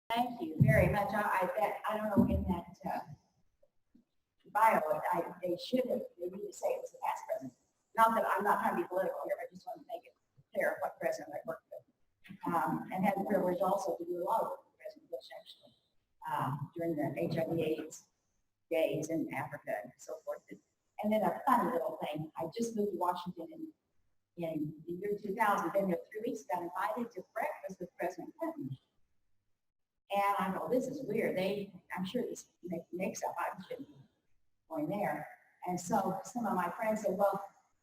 Thank you very much. I don't know in that bio, they should have, they need to say it was the past president. Not that I'm not trying to be political here, but I just want to make it clear what president I worked with. And had the privilege also to do a lot of work with President Bush actually during the HIV/AIDS days in Africa and so forth. And then a funny little thing, I just moved to Washington in the year 2000, been there 3 weeks, got invited to breakfast with President Clinton. And I go, this is weird. I'm sure this makes up. I shouldn't be going there. And so some of my friends said, well,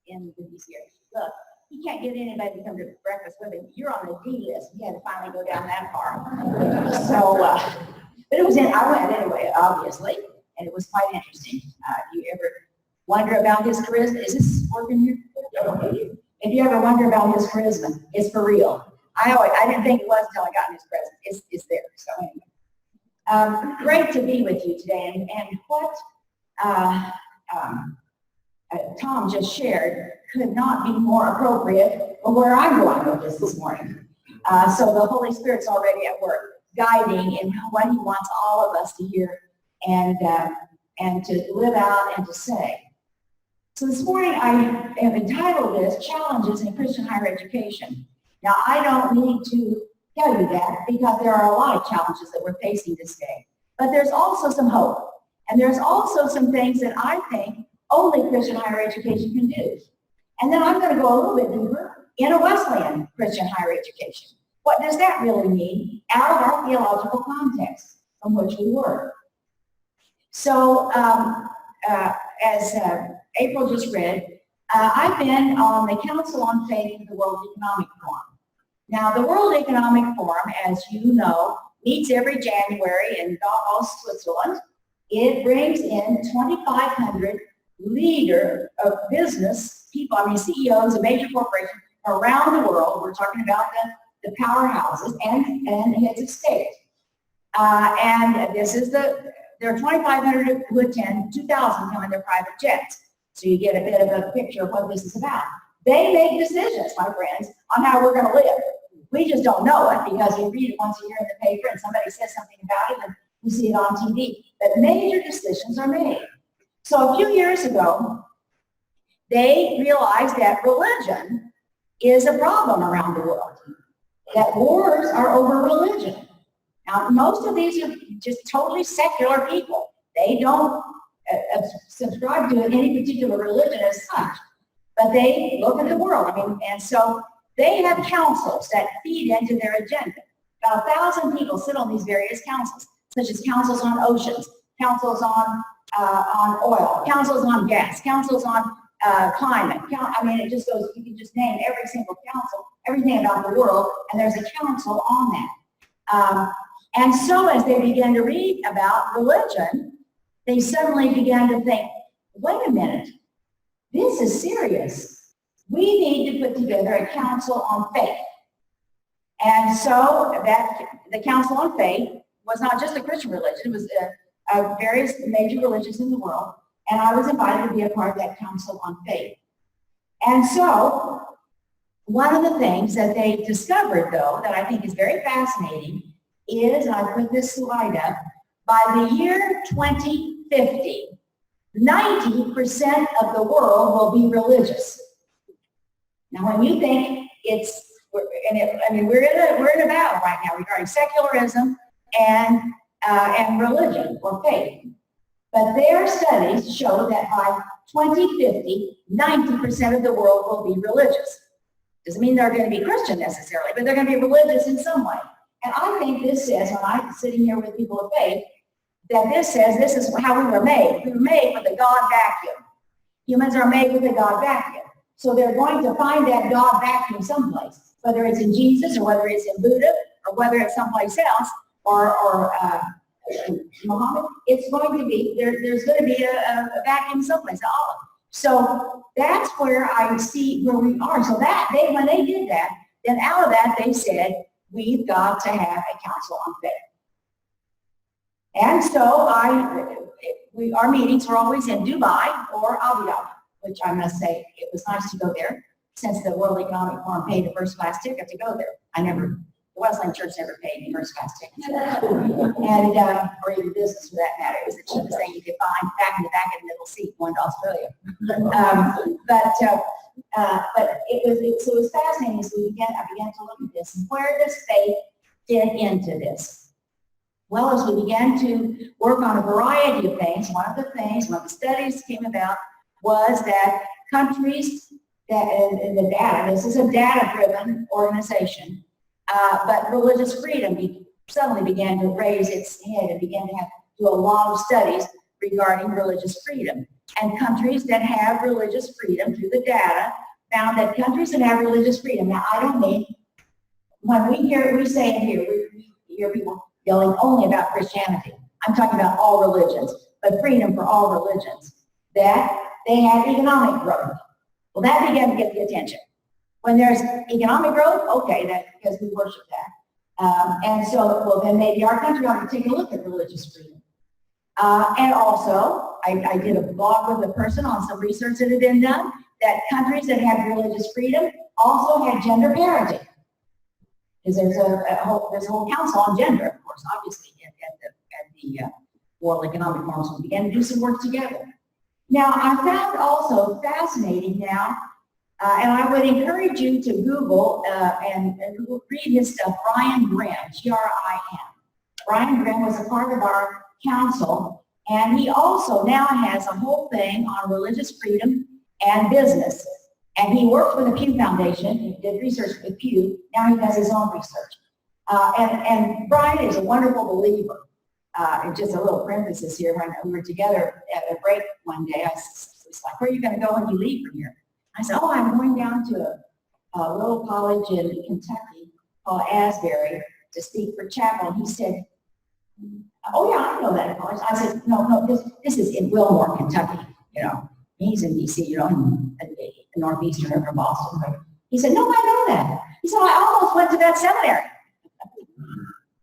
in the DC area, look, you can't get anybody to come to breakfast with him. You're on the D list. You had to finally go down that far. So, but it was I went anyway, obviously, and it was quite interesting. You ever wonder about his charisma? Is this working here? If you ever wonder about his charisma, it's for real. I didn't think it was until I got in his presence. It's there. So anyway, great to be with you today. And what Tom just shared could not be more appropriate for where I'm going with this morning. So the Holy Spirit's already at work, guiding in what He wants all of us to hear and to live out and to say. So this morning I have entitled this Challenges in Christian Higher Education. Now, I don't need to tell you that because there are a lot of challenges that we're facing this day. But there's also some hope. And there's also some things that I think only Christian higher education can do. And then I'm going to go a little bit deeper in a Wesleyan Christian higher education. What does that really mean out of our theological context from which we work? So as April just read, I've been on the Council on Faith of the World Economic Forum. Now, the World Economic Forum, as you know, meets every January in Davos, Switzerland. It brings in 2,500 leaders of business people, CEOs of major corporations around the world. We're talking about the powerhouses and heads of state. And this is there are 2,500 who attend, 2,000 come in their private jets. So you get a bit of a picture of what this is about. They make decisions, my friends, on how we're going to live. We just don't know it because we read it once a year in the paper and somebody says something about it and we see it on TV. But major decisions are made. So a few years ago, they realized that religion is a problem around the world, that wars are over religion. Now, most of these are just totally secular people. They don't subscribe to any particular religion as such, but they look at the world. And so they have councils that feed into their agenda. About 1,000 people sit on these various councils, such as councils on oceans, councils on oil, councils on gas, councils on climate. It just goes, you can just name every single council, everything about the world, and there's a council on that. And so as they began to read about religion, they suddenly began to think, wait a minute, this is serious. We need to put together a council on faith. And so the council on faith was not just a Christian religion, it was various major religions in the world, and I was invited to be a part of that council on faith. And so one of the things that they discovered, though, that I think is very fascinating is, and I put this slide up, by the year 2050, 90% of the world will be religious. Now, when you think we're in a battle right now regarding secularism and religion or faith. But their studies show that by 2050, 90% of the world will be religious. Doesn't mean they're going to be Christian necessarily, but they're going to be religious in some way. And I think this says, when I'm sitting here with people of faith, that this says this is how we were made. We were made with a God vacuum. Humans are made with a God vacuum. So they're going to find that God vacuum someplace, whether it's in Jesus or whether it's in Buddha or whether it's someplace else or Muhammad. It's going to be, there's going to be a vacuum someplace, Allah. So that's where I see where we are. So when they did that, then out of that they said, we've got to have a council on faith. And so our meetings were always in Dubai or Abu Dhabi, which I must say, it was nice to go there since the World Economic Forum paid the first class ticket to go there. I never The Wesleyan Church never paid me first class tickets. And, or even business for that matter. It was the cheapest thing you could find back in the middle seat going to Australia. But it was fascinating. So I began to look at this. And where does faith fit into this? Well, as we began to work on a variety of things, one of the studies came about was that countries that, and the data, this is a data-driven organization, but religious freedom suddenly began to raise its head and began to do a lot of studies regarding religious freedom. And countries that have religious freedom through the data found that countries that have religious freedom, now I don't mean, when we say it here, we hear people yelling only about Christianity. I'm talking about all religions, but freedom for all religions, that they had economic growth. Well, that began to get the attention. When there's economic growth, okay, that's because we worship that. And so, well, then maybe our country ought to take a look at religious freedom. And also, I did a blog with a person on some research that had been done, that countries that had religious freedom also had gender parity. Because there's a whole council on gender, of course, obviously, at the World Economic Forum. So we began to do some work together. Now, I found also fascinating now, and I would encourage you to Google and read his stuff, Brian Grimm, G-R-I-M. Brian Grimm was a part of our council, and he also now has a whole thing on religious freedom and business. And he worked with the Pew Foundation. He did research with Pew. Now he does his own research. And Brian is a wonderful believer. And just a little parenthesis here, when we were together at a break one day, I was like, where are you going to go when you leave from here? I said, oh, I'm going down to a little college in Kentucky called Asbury to speak for chapel. And he said, oh yeah, I know that college. I said, no, this is in Wilmore, Kentucky, you know. He's in D.C., you know, in northeastern or from Boston. But he said, no, I know that. He said, I almost went to that seminary.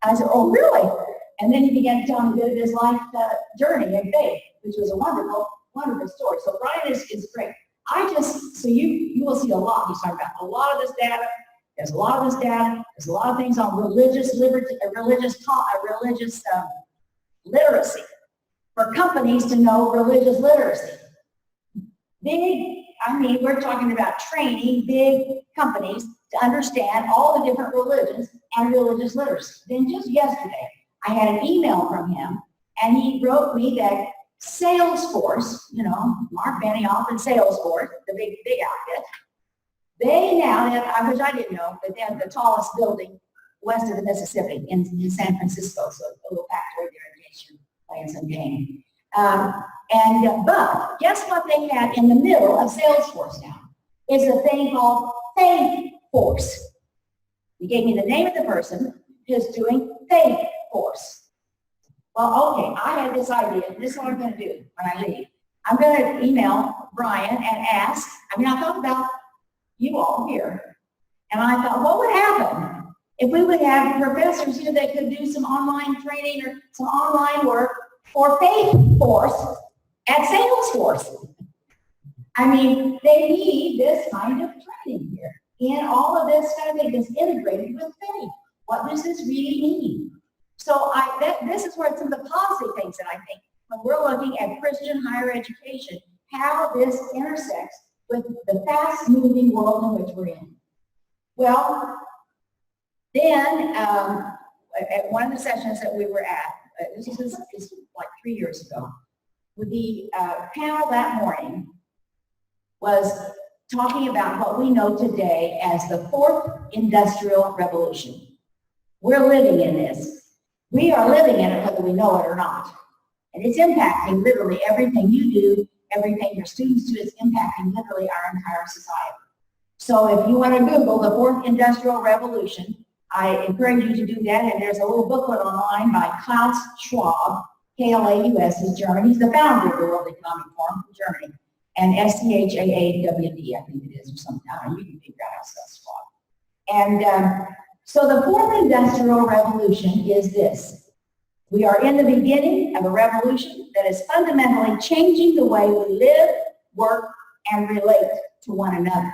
I said, oh, really? And then he began to tell me a bit of his life journey and faith, which was a wonderful, wonderful story. So Brian is great. So you will see a lot. He's talking about a lot of this data. There's a lot of this data. There's a lot of things on religious liberty, religious literacy, for companies to know religious literacy. We're talking about training big companies to understand all the different religions and religious literacy. Then just yesterday, I had an email from him, and he wrote me that Salesforce, you know, Mark Benioff and Salesforce, the big outfit, they now have, which I didn't know, but they have the tallest building west of the Mississippi in San Francisco, so a little factory there in case you're playing some game. But guess what they had in the middle of Salesforce now? Is a thing called Faithforce. He gave me the name of the person who's doing Faithforce. Well, okay, I had this idea. This is what I'm going to do when I leave. I'm going to email Brian and ask. I thought about you all here. And I thought, what would happen if we would have professors here that could do some online training or some online work for Faithforce at Salesforce? They need this kind of training here. And all of this kind of thing is integrated with faith. What does this really mean? So this is where some of the policy things that I think, when we're looking at Christian higher education, how this intersects with the fast-moving world in which we're in. Well, then at one of the sessions that we were at, this is like 3 years ago, the panel that morning was talking about what we know today as the fourth industrial revolution. We're living in this. We are living in it whether we know it or not. And it's impacting literally everything you do, everything your students do. It's impacting literally our entire society. So if you want to Google the fourth industrial revolution, I encourage you to do that. And there's a little booklet online by Klaus Schwab, K-L-A-U-S, he's German. He's the founder of the World Economic Forum in Germany. And S-C-H-A-A-W-D, I think it is, or something. I don't know, you can figure out how to spell Schwab. And so the fourth industrial revolution is this. We are in the beginning of a revolution that is fundamentally changing the way we live, work, and relate to one another.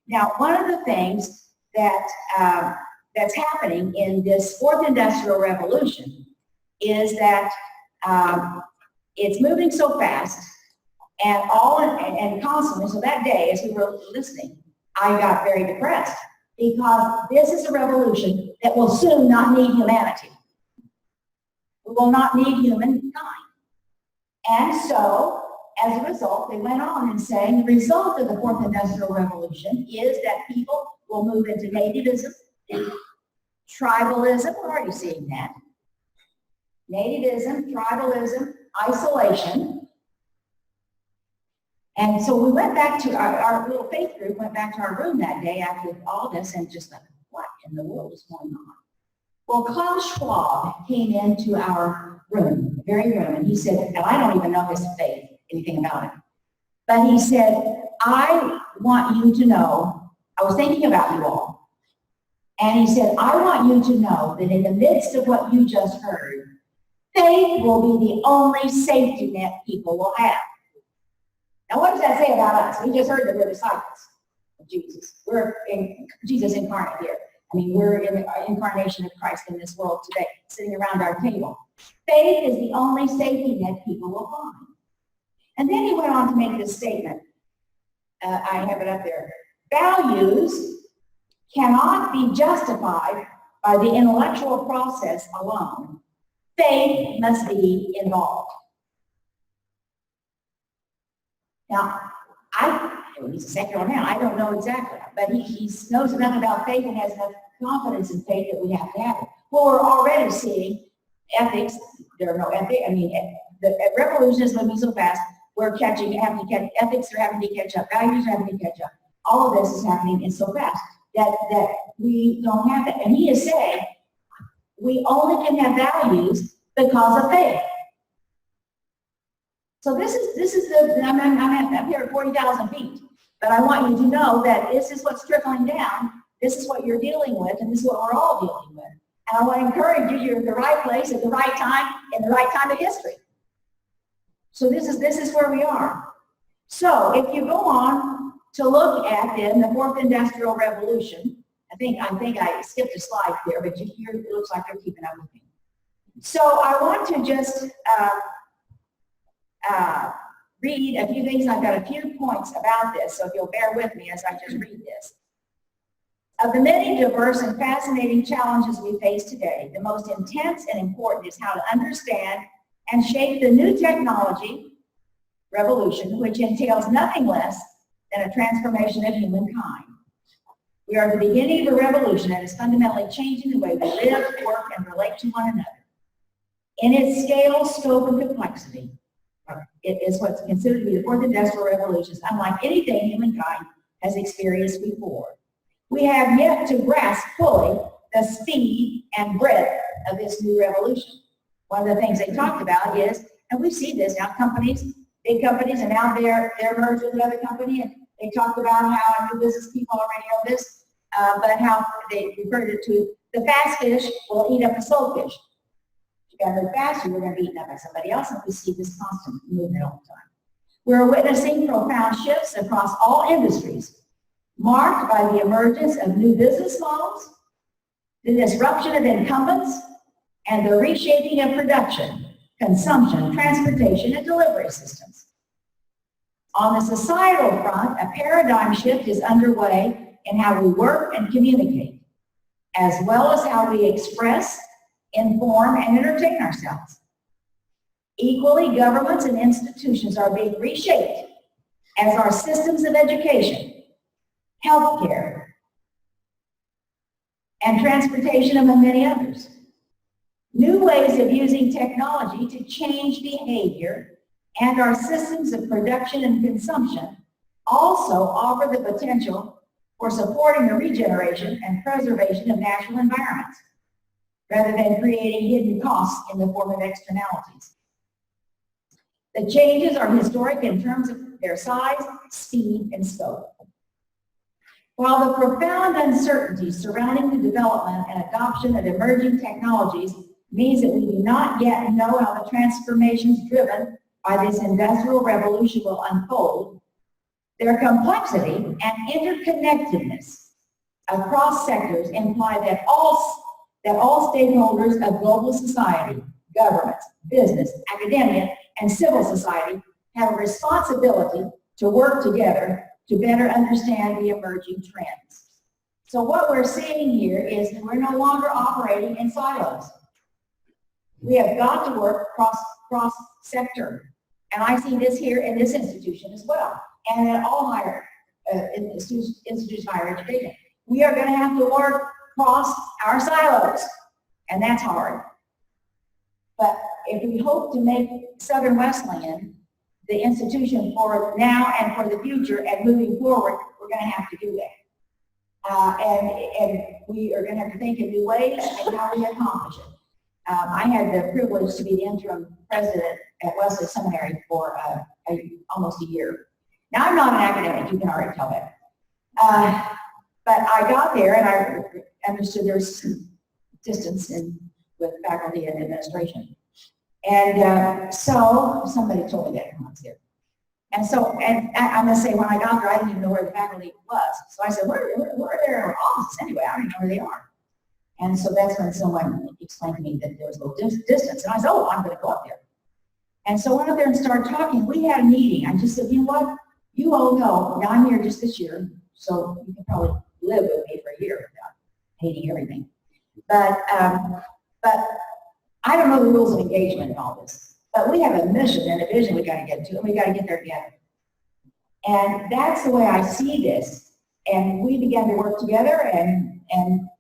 Now, one of the things that that's happening in this fourth industrial revolution is that it's moving so fast and constantly. So that day, as we were listening, I got very depressed because this is a revolution that will soon not need humanity. We will not need humankind. And so, as a result, they went on and saying the result of the fourth industrial revolution is that people will move into nativism, tribalism. We're already seeing that. Nativism, tribalism, isolation. And so we went back to our little faith group, went back to our room that day after all this and just like, what in the world is going on? Well, Klaus Schwab came into our room, the very room, and he said, and I don't even know his faith, anything about it, but he said, I want you to know, I was thinking about you all, and he said, I want you to know that in the midst of what you just heard, faith will be the only safety net people will have. Now, what does that say about us? We just heard that we're disciples of Jesus. We're Jesus incarnate here. I mean, we're in the incarnation of Christ in this world today, sitting around our table. Faith is the only safety net people will find. And then he went on to make this statement. I have it up there. Values cannot be justified by the intellectual process alone. Faith must be involved. Now, he's a secular man. I don't know exactly, but he knows enough about faith and has enough confidence in faith that we have to have it. Well, we're already seeing ethics. There are no ethics. I mean, the revolution is moving so fast. We're having to catch ethics are having to catch up. Values are having to catch up. All of this is happening and so fast that we don't have that. And he is saying we only can have values because of faith. So this is I'm here at 40,000 feet, but I want you to know that this is what's trickling down. This is what you're dealing with, and this is what we're all dealing with. And I want to encourage you, you're in the right place at the right time, in the right time of history. So this is where we are. So if you go on to look at then the fourth industrial revolution, I think I skipped a slide there, but it looks like you're keeping up with me. So I want to just read a few things. I've got a few points about this, so if you'll bear with me as I just read this. Of the many diverse and fascinating challenges we face today, the most intense and important is how to understand and shape the new technology revolution, which entails nothing less than a transformation of humankind. We are at the beginning of a revolution that is fundamentally changing the way we live, work, and relate to one another. In its scale, scope, and complexity, it is what's considered to be the fourth industrial revolution, unlike anything humankind has experienced before. We have yet to grasp fully the speed and breadth of this new revolution. One of the things they talked about is, and we see this now, big companies, and now they're merged with another company, and they talked about how new business people already know this, but how they referred it to the fast fish will eat up the slow fish. You got to move faster, you're going to be eaten up by somebody else, and we see this constant movement all the time. We're witnessing profound shifts across all industries, marked by the emergence of new business models, the disruption of incumbents, and the reshaping of production, consumption, transportation, and delivery systems. On the societal front, a paradigm shift is underway in how we work and communicate, as well as how we express, inform, and entertain ourselves. Equally, governments and institutions are being reshaped as our systems of education, healthcare, and transportation, among many others. New ways of using technology to change behavior and our systems of production and consumption also offer the potential for supporting the regeneration and preservation of natural environments, rather than creating hidden costs in the form of externalities. The changes are historic in terms of their size, speed, and scope. While the profound uncertainty surrounding the development and adoption of emerging technologies means that we do not yet know how the transformations driven by this industrial revolution will unfold, their complexity and interconnectedness across sectors imply that all stakeholders of global society, governments, business, academia, and civil society have a responsibility to work together to better understand the emerging trends. So what we're seeing here is we're no longer operating in silos. We have got to work cross-sector. And I see this here in this institution as well, and at all higher institutions of higher education. We are going to have to work across our silos, and that's hard. But if we hope to make Southern Wesleyan the institution for now and for the future and moving forward, we're going to have to do that. And we are going to have to think in new ways and how we accomplish it. I had the privilege to be the interim president at Wesley Seminary for almost a year. Now, I'm not an academic, you can already tell that. But I got there and I understood there's some distance with faculty and administration. And so somebody told me that when I was here. And so, and I must say, when I got there, I didn't even know where the faculty was. So I said, where are their offices anyway? I don't even know where they are. And so that's when someone explained to me that there was a little distance. And I said, oh, I'm going to go up there. And so I went up there and started talking. We had a meeting. I just said, you know what? You all know, now I'm here just this year, so you can probably live with me for a year without hating everything. But I don't know the rules of engagement and all this. But we have a mission and a vision we got to get to, and we got to get there together. And that's the way I see this. And we began to work together, and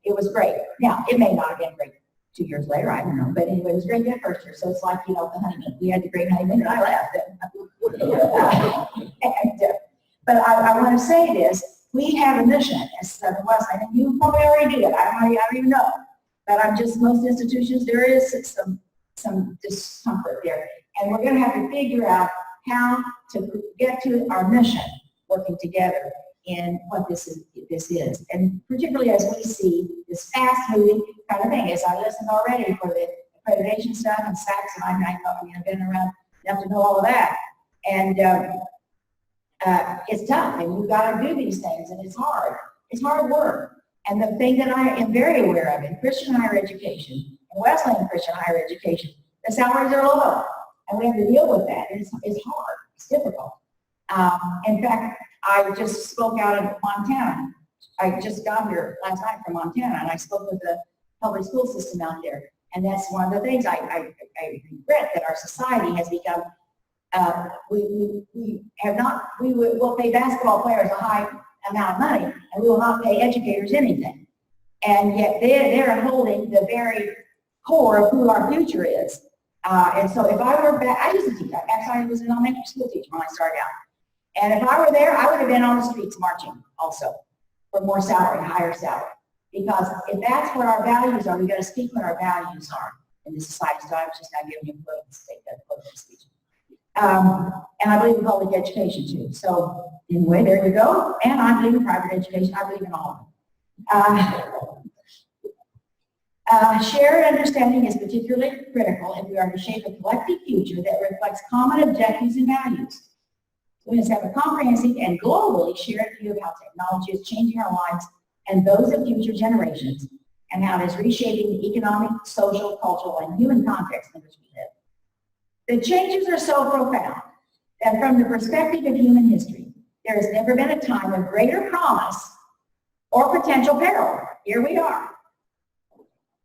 it was great. Now, it may not have been great 2 years later, I don't know. But anyway, it was great that first year. So it's like, you know, the honeymoon. We had the great honeymoon, and I left. But I want to say this. We have a mission as Southern Wesleyan, and you probably already do it. I don't even know. But I'm just, most institutions, there is some discomfort there. And we're going to have to figure out how to get to our mission working together in what this is. And particularly as we see this fast-moving kind of thing, as I listened already for the accreditation stuff and SACs, and I've been around enough to know all of that. And it's tough, and you've got to do these things, and it's hard. It's hard work. And the thing that I am very aware of in Christian higher education, and Wesleyan Christian higher education, the salaries are low, and we have to deal with that. It's hard. It's difficult. In fact, I just spoke out in Montana. I just got here last night from Montana, and I spoke with the public school system out there. And that's one of the things I regret, that our society has become, we'll pay basketball players a high amount of money, and we will not pay educators anything. And yet they're holding the very core of who our future is. And so if I were back, I used to teach. Actually, I was an elementary school teacher when I started out. And if I were there, I would have been on the streets marching also for more salary, higher salary. Because if that's where our values are, we've got to speak what our values are in the society. So I was just not giving you a political statement, political speech. And I believe in public education too. So anyway, there you go. And I believe in private education. I believe in all of them. Shared understanding is particularly critical if we are to shape a collective future that reflects common objectives and values. We must have a comprehensive and globally shared view of how technology is changing our lives and those of future generations, and how it is reshaping the economic, social, cultural, and human context in which we live. The changes are so profound that from the perspective of human history, there has never been a time of greater promise or potential peril. Here we are.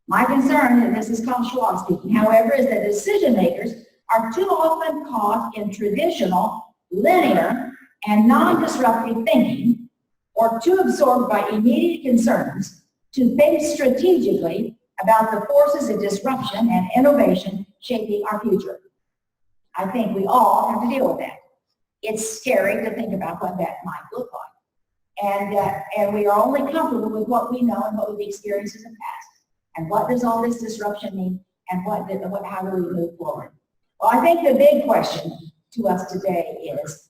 My concern, and this is Carl Schwab speaking, however, is that decision makers are too often caught in traditional, linear, and non-disruptive thinking, or too absorbed by immediate concerns to think strategically about the forces of disruption and innovation shaping our future. I think we all have to deal with that. It's scary to think about what that might look like. And we are only comfortable with what we know and what we've experienced in the past. And what does all this disruption mean, and how do we move forward? Well, I think the big question to us today is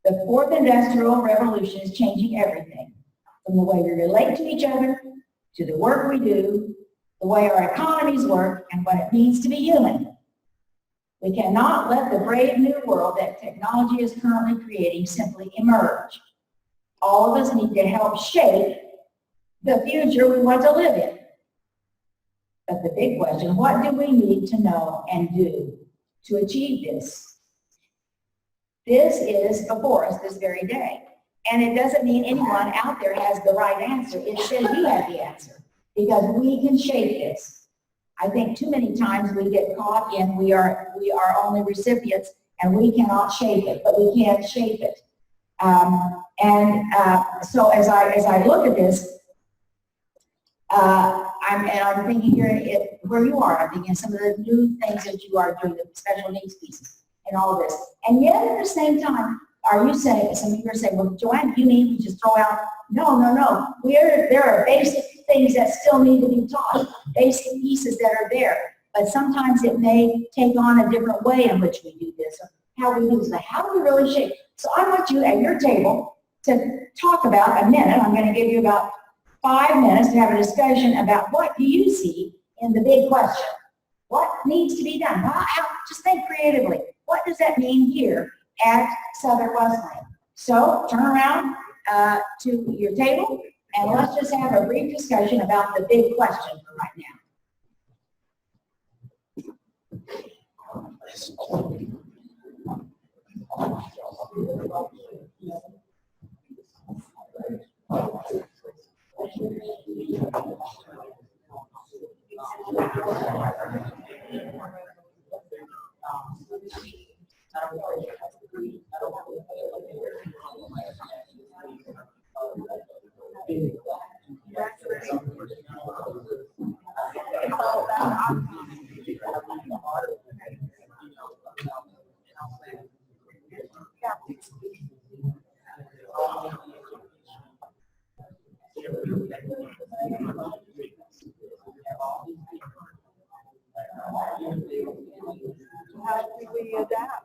the fourth industrial revolution is changing everything, from the way we relate to each other, to the work we do, the way our economies work, and what it means to be human. We cannot let the brave new world that technology is currently creating simply emerge. All of us need to help shape the future we want to live in. But the big question, what do we need to know and do to achieve this? This is before us this very day. And it doesn't mean anyone out there has the right answer. It says you have the answer, because we can shape this. I think too many times we get caught in we are only recipients and we cannot shape it, but we can shape it. So as I look at this, I'm thinking here where you are. I'm thinking some of the new things that you are doing, the special needs pieces and all of this. And yet at the same time, are you saying, some of you are saying, well, Joanne, you mean we just throw out? No. There are basic things that still need to be taught, basic pieces that are there. But sometimes it may take on a different way in which we do this, or how we use it. How do we really shape? So I want you at your table to talk about a minute. I'm going to give you about 5 minutes to have a discussion about what do you see in the big question. What needs to be done? Just think creatively. What does that mean here at Southern Wesleyan? So turn around to your table and let's just have a brief discussion about the big question for right now. How do we adapt?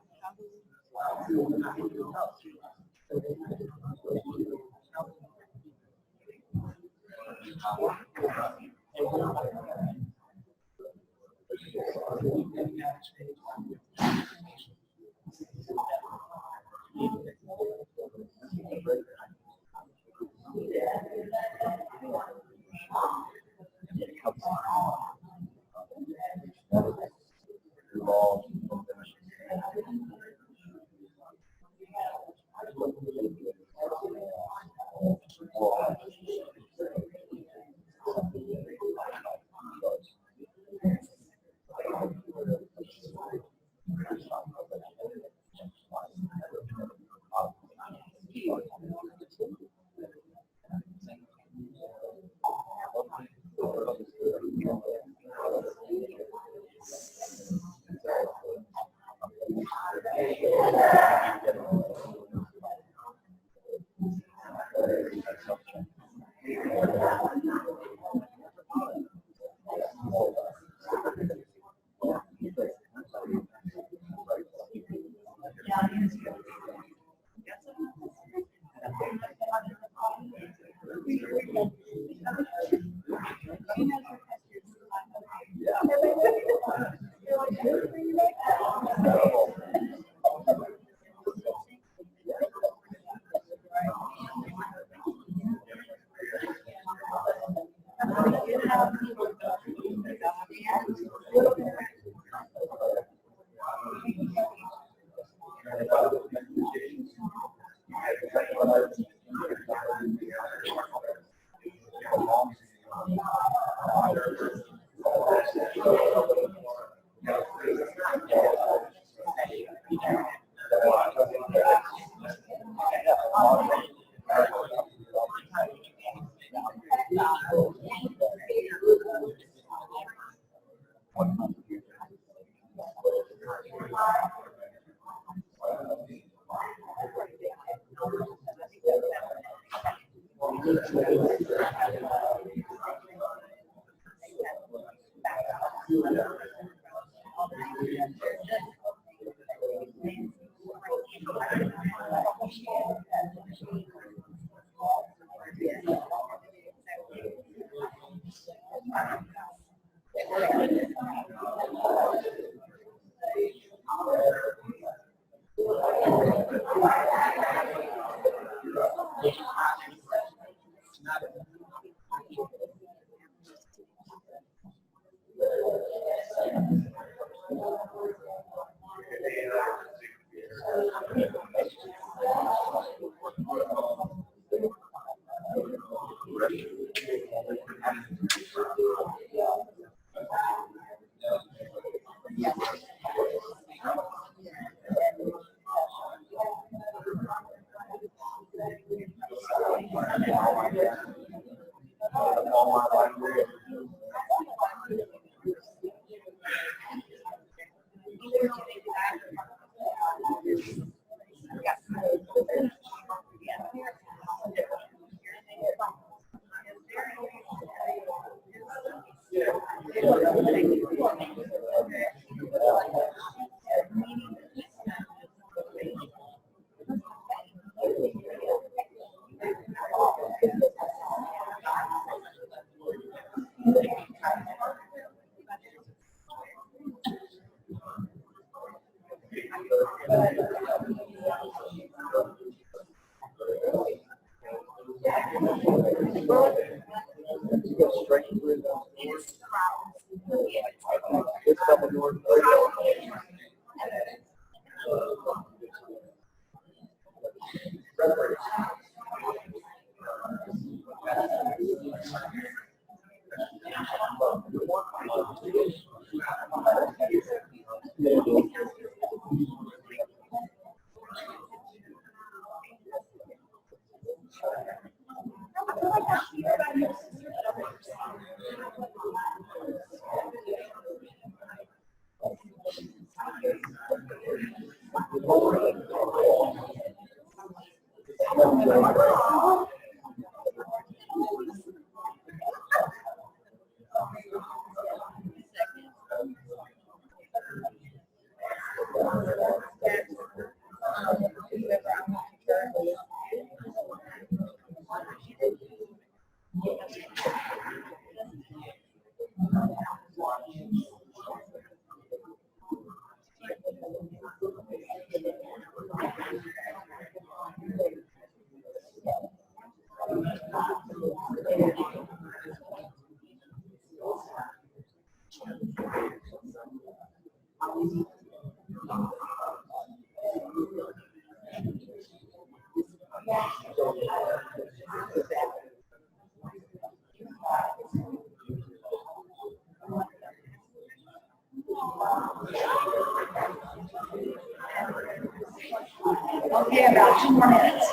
Okay, about 2 more minutes.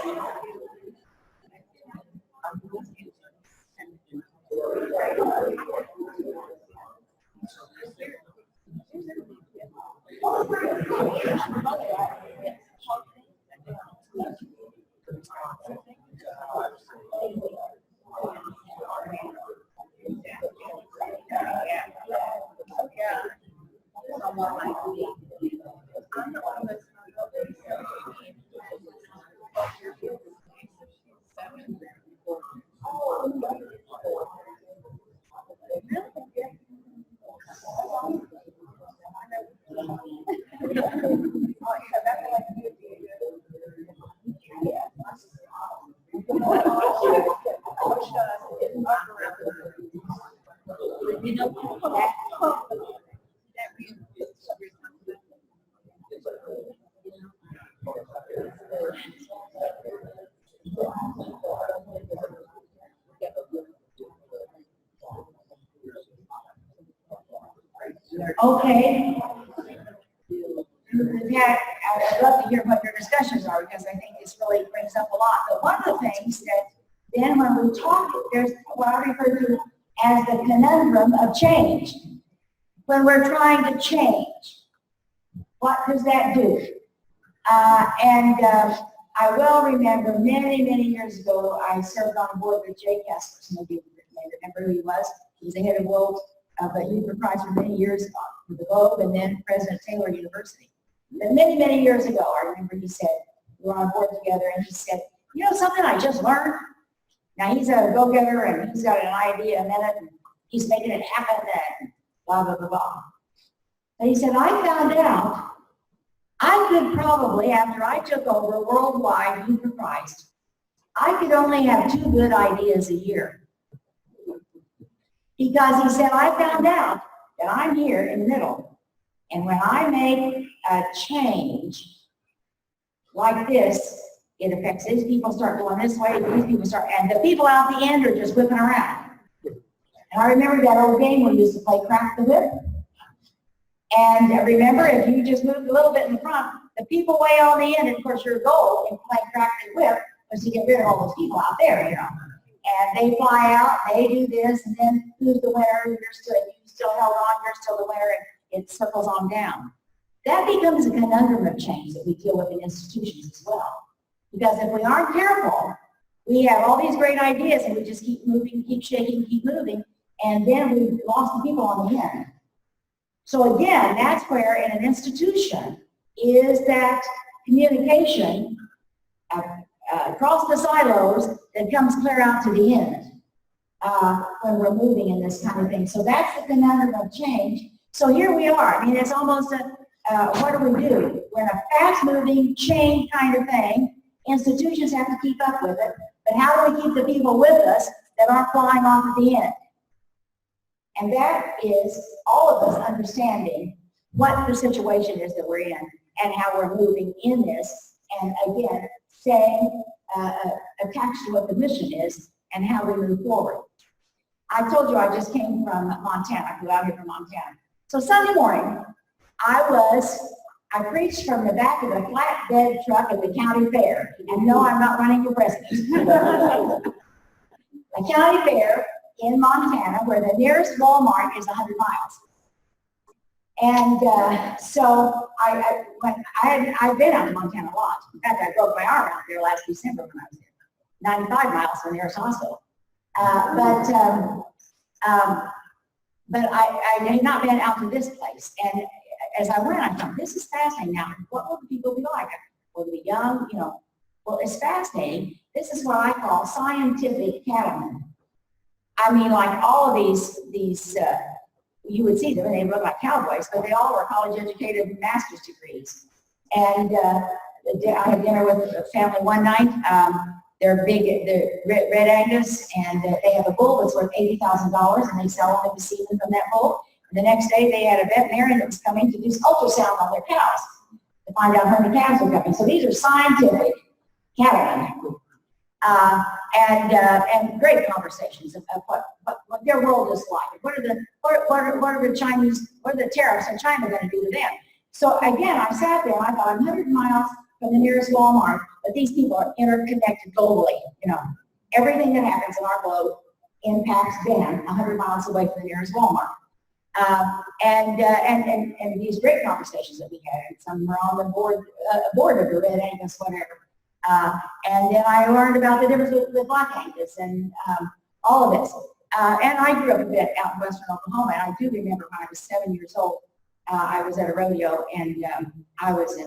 Okay. Yeah, I'd love to hear what your discussions are because I think this really brings up a lot. But one of the things that then when we talk, there's what I refer to as the conundrum of change. When we're trying to change, what does that do? I well remember many, many years ago, I served on board with Jay Kessler. Maybe you may remember who he was. He was the head of world of the Huber Prize for many years for the Globe and then President Taylor University. But many, many years ago, I remember he said, we were on board together, and he said, you know something I just learned? Now he's a go-getter and he's got an idea a minute and he's making it happen and blah, blah, blah, blah. But he said, I found out I could probably, after I took over worldwide Huber Prize, I could only have 2 good ideas a year. Because he said, I found out that I'm here in the middle. And when I make a change like this, It affects these people start going this way, these people start, and the people out the end are just whipping around. And I remember that old game we used to play, Crack the Whip. And remember, if you just moved a little bit in the front, the people way on the end, and of course your goal in playing Crack the Whip was to get rid of all those people out there, you know. And they fly out, they do this, and then who's the winner? You still held on, you're still the winner, and it circles on down. That becomes a conundrum of change that we deal with in institutions as well. Because if we aren't careful, we have all these great ideas and we just keep moving, keep shaking, keep moving, and then we've lost the people on the end. So again, that's where in an institution is that communication across the silos that comes clear out to the end when we're moving in this kind of thing. So that's the conundrum of change. So here we are. I mean, it's almost a, what do we do? We're in a fast-moving chain kind of thing. Institutions have to keep up with it. But how do we keep the people with us that aren't flying off at the end? And that is all of us understanding what the situation is that we're in and how we're moving in this. And again, staying attached to what the mission is and how we move forward. I told you I just came from Montana. I flew out here from Montana. So Sunday morning, I preached from the back of a flatbed truck at the county fair. And no, I'm not running for president. A county fair in Montana where the nearest Walmart is 100 miles. And so I've been out to Montana a lot. In fact, I broke my arm out there last December when I was there. 95 miles from the nearest hospital. But I had not been out to this place. And as I went, I thought, this is fascinating. Now, what will the people be like? Will they be young? You know, well, it's fascinating. This is what I call scientific cattlemen. I mean, like all of these you would see them and they look like cowboys, but they all were college-educated master's degrees. And I had dinner with a family one night. They're Red Angus, and they have a bull that's worth $80,000, and they sell only the semen from that bull. And the next day, they had a veterinarian that was coming to do ultrasound on their cows to find out how many calves are coming. So these are scientific cattlemen. And great conversations of what their world is like. What are the tariffs in China going to do to them? So again, I sat there and I thought, I'm 100 miles from the nearest Walmart, but these people are interconnected globally. You know, everything that happens in our globe impacts them 100 miles away from the nearest Walmart. And these great conversations that we had, and some were on the board of the Red Angus, whatever. And then I learned about the difference with Black Angus and all of this. And I grew up a bit out in western Oklahoma, and I do remember when I was 7 years old, I was at a rodeo, and I was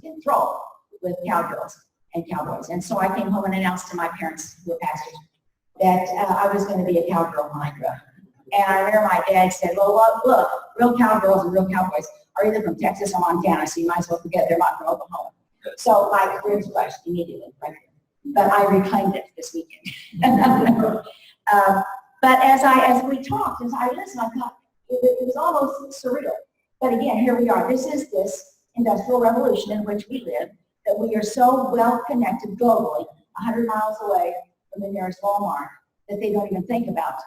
enthralled with cowgirls and cowboys. And so I came home and announced to my parents, who were pastors, that I was going to be a cowgirl when I grew up. And I remember my dad said, well, look, real cowgirls and real cowboys are either from Texas or Montana, so you might as well forget they're not from Oklahoma. So my career flushed immediately, right? But I reclaimed it this weekend. But as we talked, as I listened, I thought it was almost surreal. But again, here we are. This is this industrial revolution in which we live, that we are so well connected globally, 100 miles away from the nearest Walmart, that they don't even think about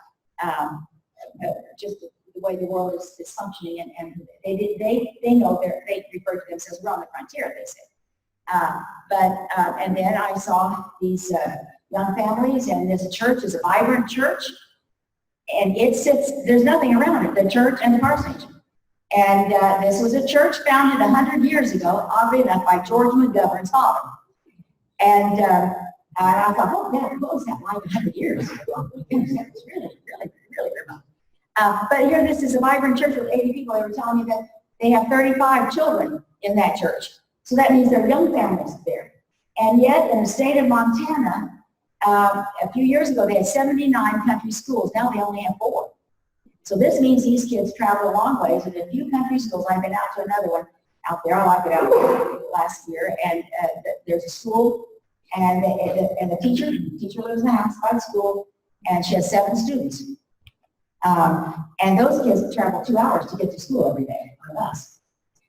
just the way the world is functioning. And they know they refer to themselves, we're on the frontier, they say. And then I saw these young families, and there's a church, there's a vibrant church, and it sits, there's nothing around it, the church and the parsonage. And this was a church founded 100 years ago, oddly enough, by George McGovern's father. And I thought, oh, man, what was that like 100 years ago? That was really remote. But here, this is a vibrant church with 80 people. They were telling me that they have 35 children in that church. So that means there are young families there. And yet, in the state of Montana, a few years ago, they had 79 country schools. Now they only have 4. So this means these kids travel a long ways. And a few country schools, I've been out to another one out there. I like it out there last year. And there's a school, and the teacher lives in the house by the school, and she has 7 students. And those kids travel 2 hours to get to school every day from us.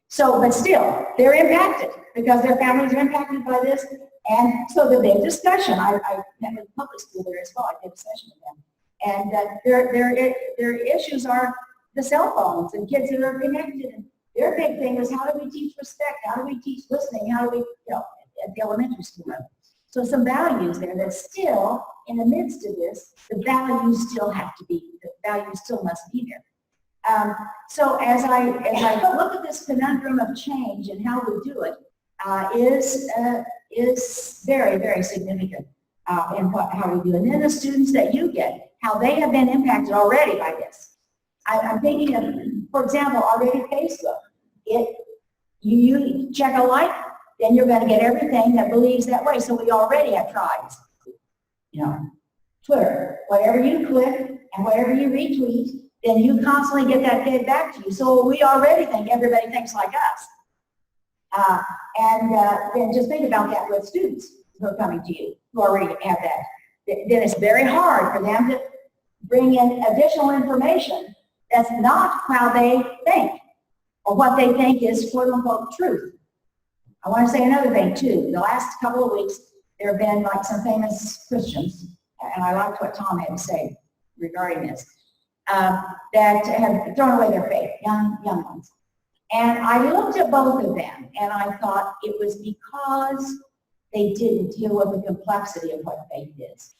So, but still, they're impacted because their families are impacted by this. And so the big discussion, I met with public school there as well, I did a session with them. And their issues are the cell phones and kids that are connected. And their big thing is how do we teach respect? How do we teach listening? How do we, at the elementary school level. So some values there that still, in the midst of this, the values still must be there. So as I look at this conundrum of change and how we do it, is very, very significant in how we do it. And then the students that you get, how they have been impacted already by this. I'm thinking of, for example, already Facebook. You check a like, then you're going to get everything that believes that way. So we already have tribes. Twitter, whatever you click and whatever you retweet, then you constantly get that fed back to you. So we already think everybody thinks like us. Then just think about that with students who are coming to you, who already have that. Then it's very hard for them to bring in additional information that's not how they think or what they think is quote unquote truth. I want to say another thing too. The last couple of weeks, there have been like some famous Christians, and I liked what Tom had to say regarding this, that have thrown away their faith, young ones. And I looked at both of them, and I thought it was because they didn't deal with the complexity of what faith is.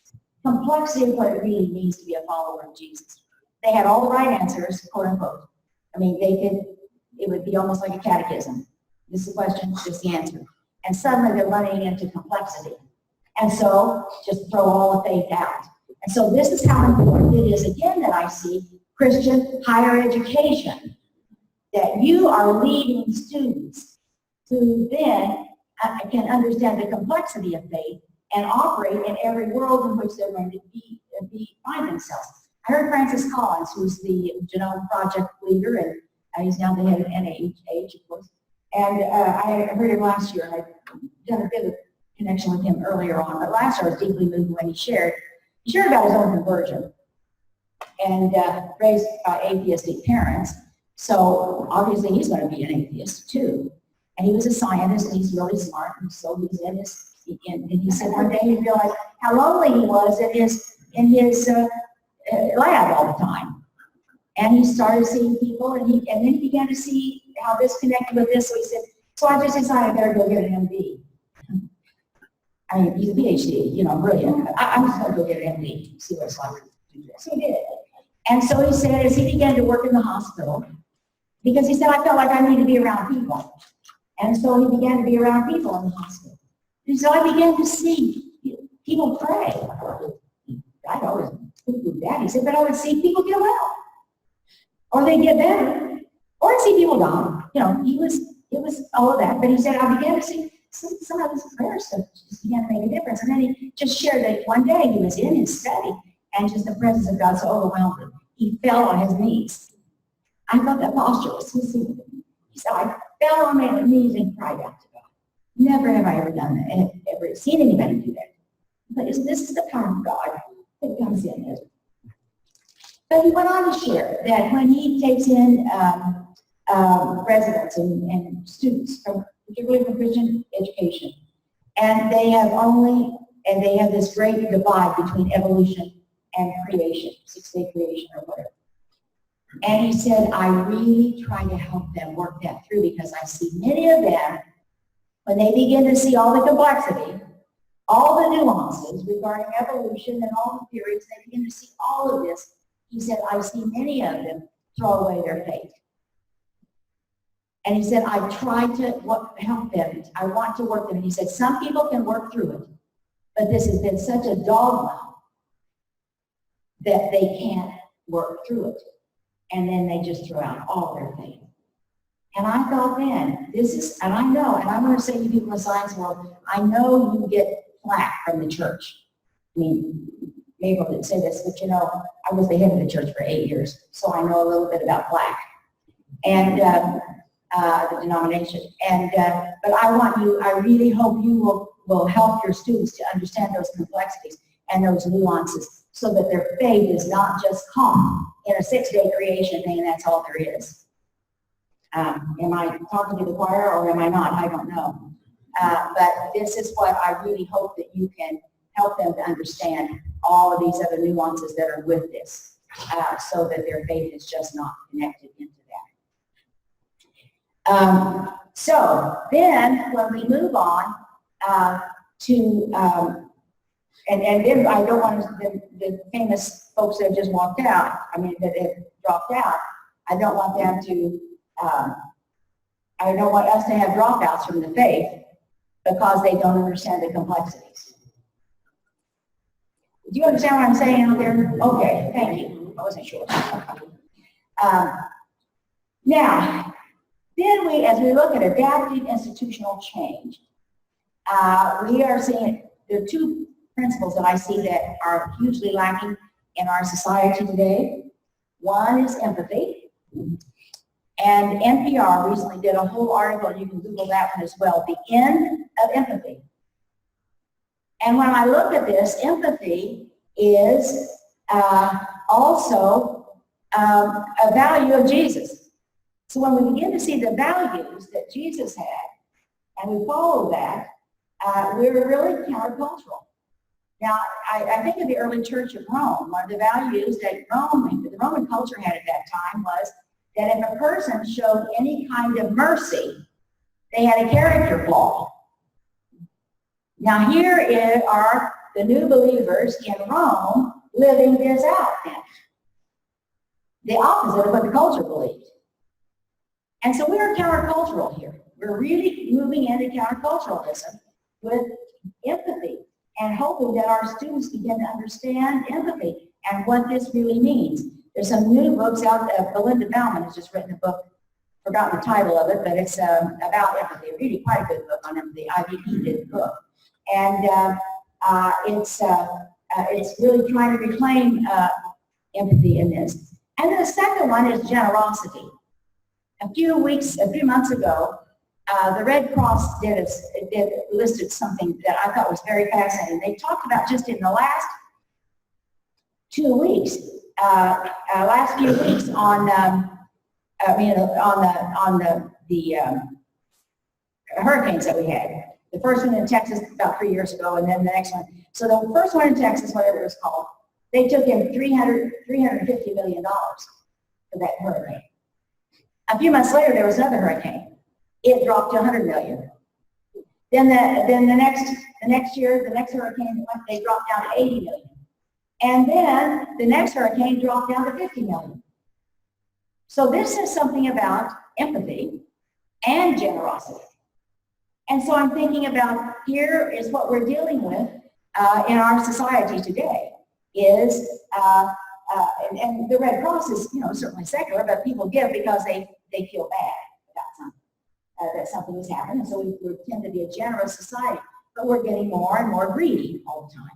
Complexity of what it really means to be a follower of Jesus. They had all the right answers, quote unquote. I mean, it would be almost like a catechism. This is the question, this is the answer. And suddenly they're running into complexity. And so just throw all the faith out. And so this is how important it is, again, that I see Christian higher education, that you are leading students who then can understand the complexity of faith and operate in every world in which they're going to find themselves. I heard Francis Collins, who's the Genome Project leader, and he's now the head of NIH, of course. And I heard him last year, and I've done a bit of connection with him earlier on. But last year I was deeply moved when he shared about his own conversion and raised by atheistic parents. So obviously he's going to be an atheist too. And he was a scientist, and he's really smart, and so he was and he said one day he realized how lonely he was in his lab all the time. And he started seeing people, and then he began to see how this connected with this. So he said, so I just decided I better go get an MD. I mean, he's a PhD, brilliant. I'm just going to go get an MD, see what it's like to do this. So he did. And so he said, as he began to work in the hospital, because he said, I felt like I need to be around people. And so he began to be around people in the hospital. And so I began to see people pray. I'd always do that. He said, but I would see people get well. Or they get better. Or I'd see people die. It was all of that. But he said, I began to see some of his prayer stuff just began to make a difference. And then he just shared that one day he was in his study, and just the presence of God so overwhelmed him. He fell on his knees. I thought that posture was so simple. He said, I fell on my knees and cried out to God. Never have I ever done that, and ever seen anybody do that. But this is the kind of God that comes in. But he went on to share that when he takes in residents and students, particularly from Christian education, and they have this great divide between evolution and creation, six-day creation or whatever. And he said, I really try to help them work that through, because I see many of them, when they begin to see all the complexity, all the nuances regarding evolution and all the theories, they begin to see all of this. He said, I see many of them throw away their faith. And he said, I try to help them. I want to work them. And he said, some people can work through it, but this has been such a dogma that they can't work through it. And then they just throw out all their faith. And I thought, man, and I know, and I'm going to say to you people in the science world, I know you get flack from the church. I mean, Mabel didn't say this, but I was the head of the church for 8 years, so I know a little bit about flack and the denomination. But I really hope you will help your students to understand those complexities and those nuances, so that their faith is not just caught in a 6-day creation thing and that's all there is. Am I talking to the choir or am I not? I don't know. But this is what I really hope that you can help them to understand all of these other nuances that are with this, so that their faith is just not connected into that. So then when we move on to, and then I don't want the famous folks that have just walked out, that have dropped out, I don't want them to, I don't want us to have dropouts from the faith because they don't understand the complexities. Do you understand what I'm saying out there? Okay, thank you. I wasn't sure. Now, then as we look at adaptive institutional change, we are seeing, there are two principles that I see that are hugely lacking in our society today. One is empathy. And NPR recently did a whole article, and you can Google that one as well, The End of Empathy. And when I look at this, empathy is also a value of Jesus. So when we begin to see the values that Jesus had, and we follow that, we're really countercultural. Now, I think of the early Church of Rome. One of the values that the Roman culture had at that time was that if a person showed any kind of mercy, they had a character flaw. Now here are the new believers in Rome living this out now. The opposite of what the culture believed. And so we are countercultural here. We're really moving into counterculturalism with empathy and hoping that our students begin to understand empathy and what this really means. There's some new books out. Belinda Bauman has just written a book, forgotten the title of it, but it's about empathy. Really quite a good book on empathy. IVP did the book. And it's really trying to reclaim empathy in this. And then the second one is generosity. A few months ago, the Red Cross listed something that I thought was very fascinating. They talked about just in the last 2 weeks, last few weeks on the hurricanes that we had. The first one in Texas about 3 years ago, and then the next one. So the first one in Texas, whatever it was called, they took in $350 million for that hurricane. A few months later, there was another hurricane. It dropped to $100 million. Then the next year, the next hurricane, they dropped down to $80 million. And then the next hurricane dropped down to $50 million. So this is something about empathy and generosity. And so I'm thinking about, here is what we're dealing with in our society today is, and the Red Cross is, certainly secular, but people give because they feel bad about something, that something has happened. And so we tend to be a generous society, but we're getting more and more greedy all the time.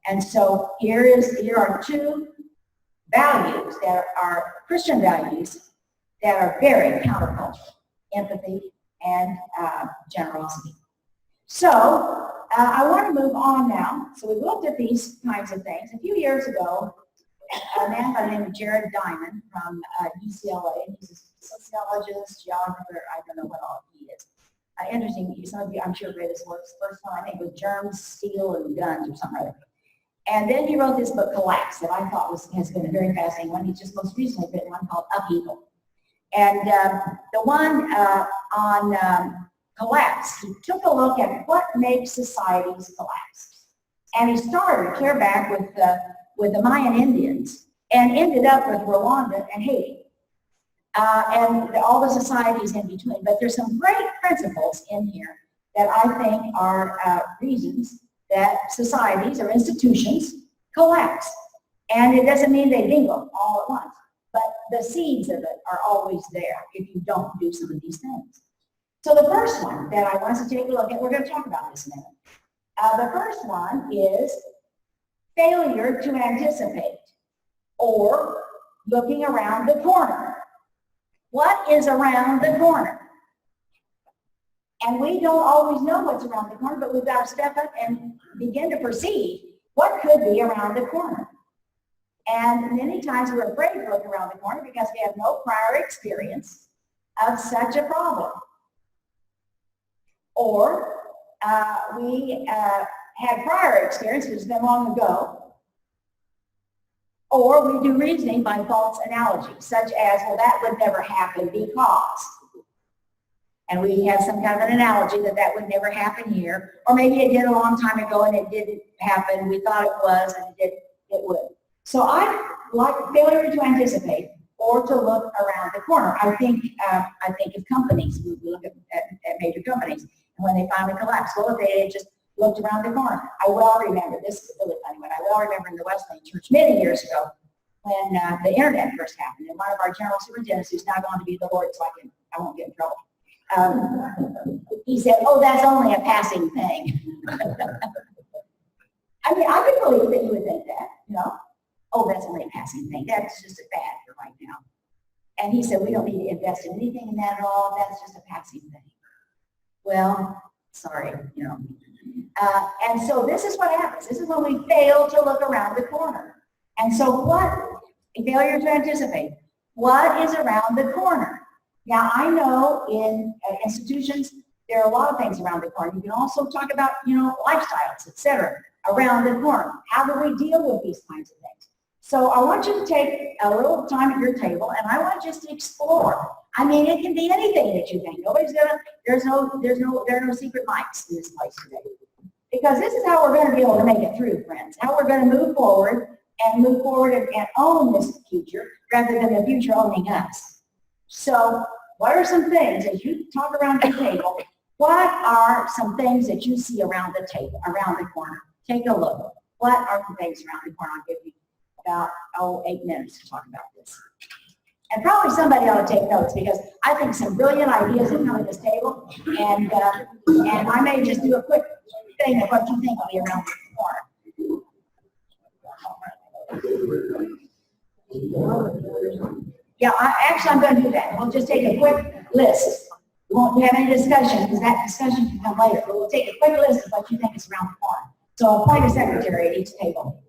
And so here are two values that are Christian values that are very countercultural: empathy and generosity. So I want to move on now. So we've looked at these kinds of things. A few years ago, a man by the name of Jared Diamond from UCLA, and he's a sociologist, geographer, I don't know what all he is. Interesting, some of you I'm sure read his works. First one I think was Germs, Steel, and Guns or something like that. And then he wrote this book, Collapse, that I thought has been a very fascinating one. He just most recently written one called Upheaval. And the one on collapse, he took a look at what makes societies collapse. And he started clear back with the Mayan Indians and ended up with Rwanda and Haiti. And all the societies in between. But there's some great principles in here that I think are reasons that societies or institutions collapse. And it doesn't mean they bingo all at once, but the seeds of it are always there if you don't do some of these things. So the first one that I want us to take a look at, we're going to talk about this in a minute. The first one is failure to anticipate, or looking around the corner. What is around the corner? And we don't always know what's around the corner, but we've got to step up and begin to perceive what could be around the corner. And many times we're afraid to look around the corner because we have no prior experience of such a problem. Or we had prior experience, which has been long ago, or we do reasoning by false analogy, such as, well, that would never happen because, and we have some kind of an analogy that that would never happen here, or maybe it did a long time ago and it didn't happen, we thought it was, and it would. So I like failure to anticipate or to look around the corner. I think of companies, we look at major companies, and when they finally collapse, well, if they had just looked around the corner. I well remember, this is a really funny one, I well remember in the Wesleyan Church many years ago when the internet first happened, and one of our general superintendents, who's now going to be the Lord, so I won't get in trouble, he said, oh, that's only a passing thing. I mean, I could believe that you would think that, you know. Oh, that's only a passing thing. That's just a fad for right now. And he said, we don't need to invest in anything in that at all. That's just a passing thing. Well, sorry, you know. And so this is what happens. This is when we fail to look around the corner. And so what, failure to anticipate, what is around the corner? Now, I know in institutions, there are a lot of things around the corner. You can also talk about, you know, lifestyles, etc., around the corner. How do we deal with these kinds of things? So I want you to take a little time at your table, and I want just to explore. I mean, it can be anything that you think. Nobody's gonna. There are no secret mics in this place today, because this is how we're going to be able to make it through, friends. How we're going to move forward and own this future rather than the future owning us. So, what are some things as you talk around the table? What are some things that you see around the table, around the corner? Take a look. What are the things around the corner? I'll give you about 8 minutes to talk about this. And probably somebody ought to take notes, because I think some brilliant ideas have come to this table, and I may just do a quick thing of what you think will be around the corner. Yeah, I'm going to do that. We'll just take a quick list. We won't have any discussion, because that discussion can come later, but we'll take a quick list of what you think is around the corner. So I'll appoint a secretary at each table.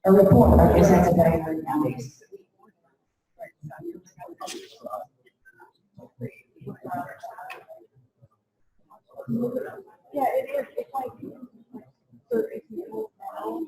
A reporter, I guess that's a better word nowadays. Yeah, it is. It's like 30 people now.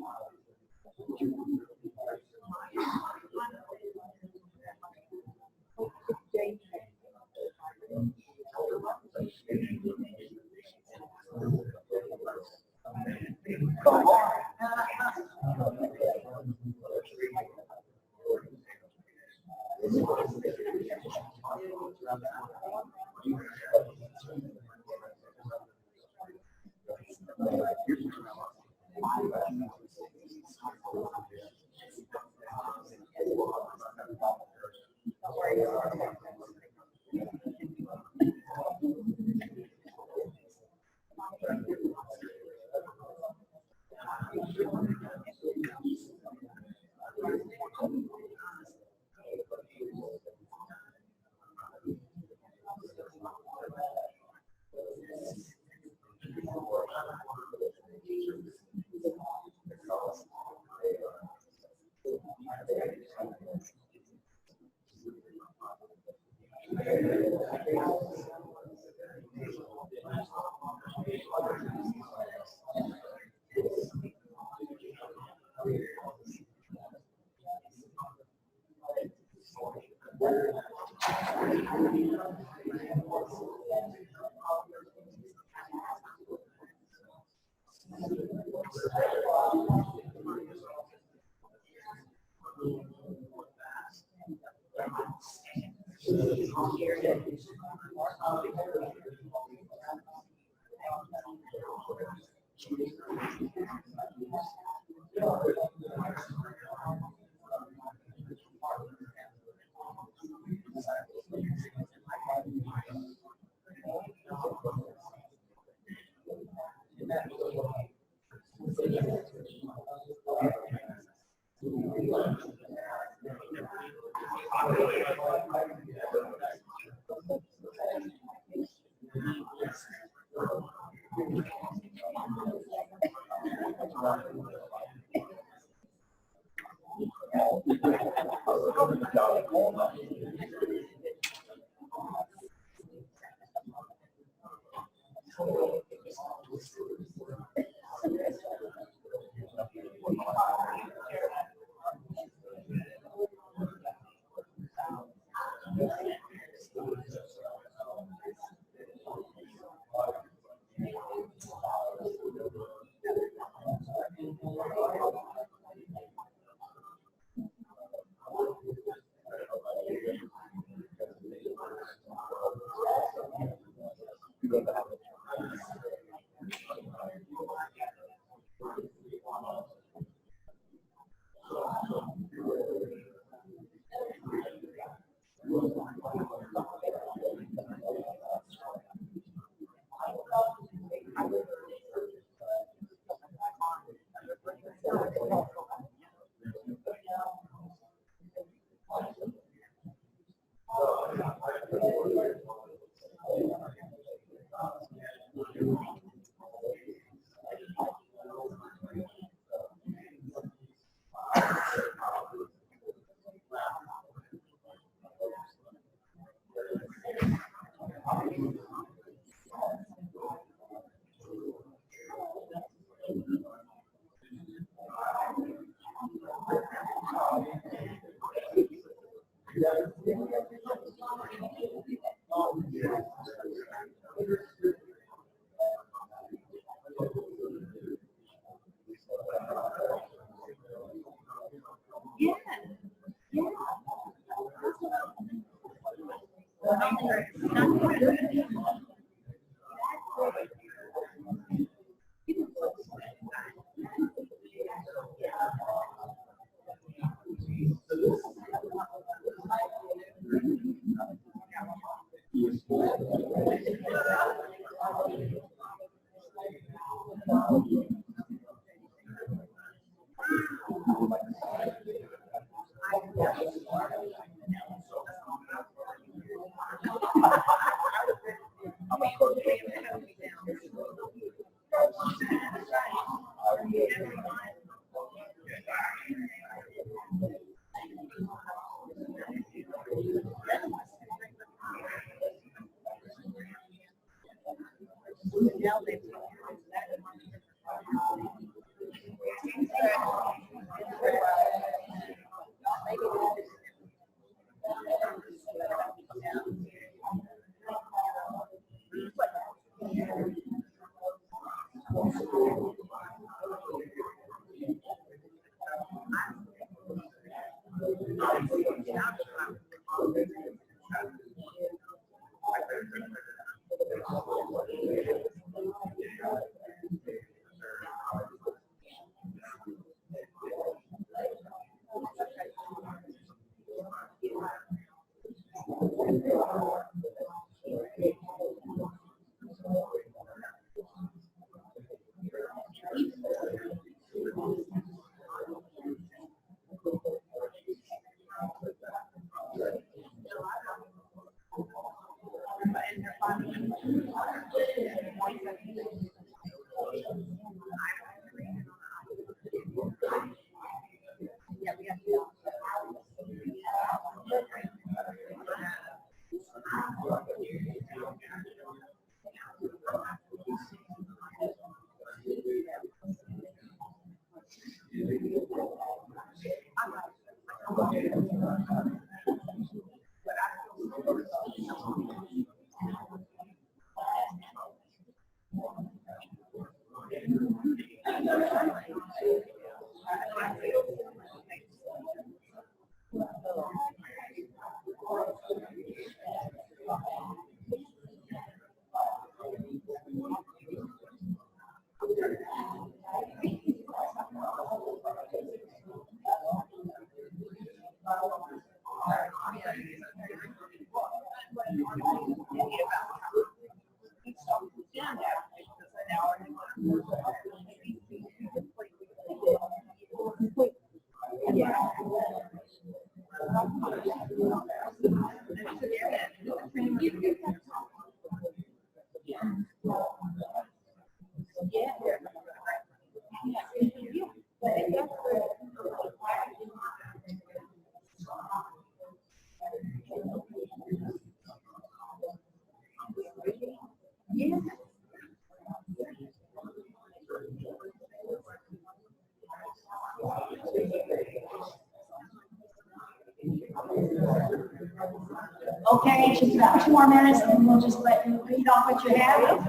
Okay, just about 2 more minutes, and then we'll just let you read off what you have.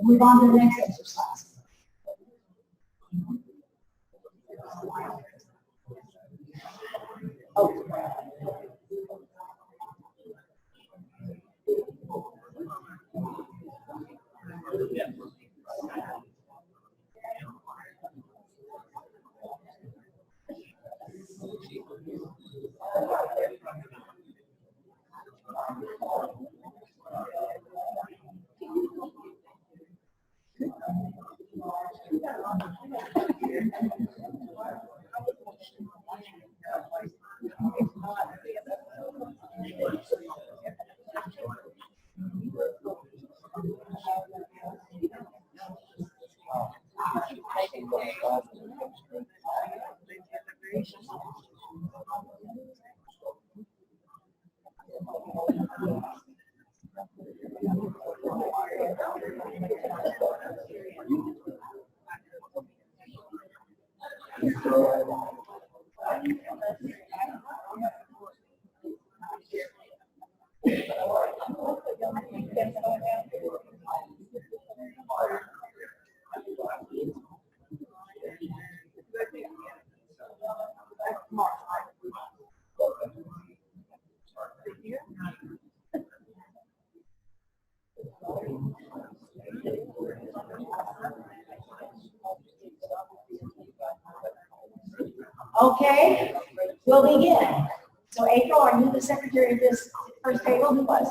Move on to the next exercise. Oh. Okay, we'll begin. So April, are you the secretary of this first table? Who was?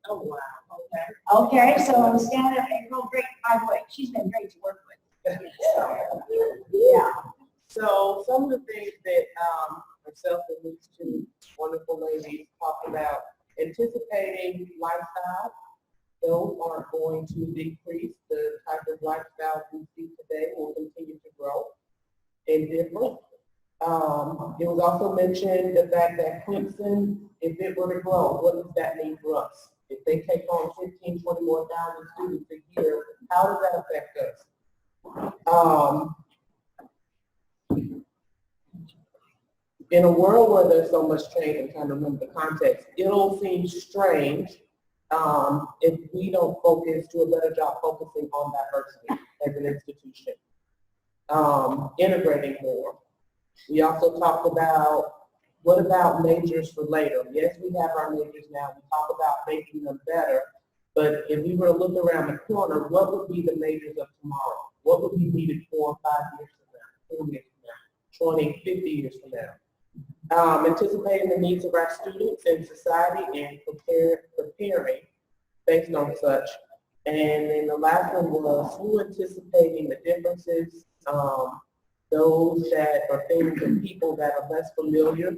Oh, wow, okay. Okay, so stand up, April. Great, by the way, she's been great to work with. Yeah. So some of the things that myself and these two wonderful ladies talked about, anticipating lifestyle. Those aren't going to decrease. The type of lifestyle we see today will continue to grow and different. It was also mentioned the fact that Clemson, if it were to grow, what does that mean for us? If they take on 15, 20 more thousand students a year, how does that affect us? In a world where there's so much change, and trying to remember the context, it'll seem strange if we don't focus, do a better job focusing on diversity as an institution, integrating more. We also talked about, what about majors for later? Yes, we have our majors now. We talk about making them better, but if we were to look around the corner, what would be the majors of tomorrow? What would be needed 4 or 5 years from now, 10 years from now, 20, 50 years from now? Anticipating the needs of our students and society and preparing based on such. And then the last one was who anticipating the differences, those that are things and people that are less familiar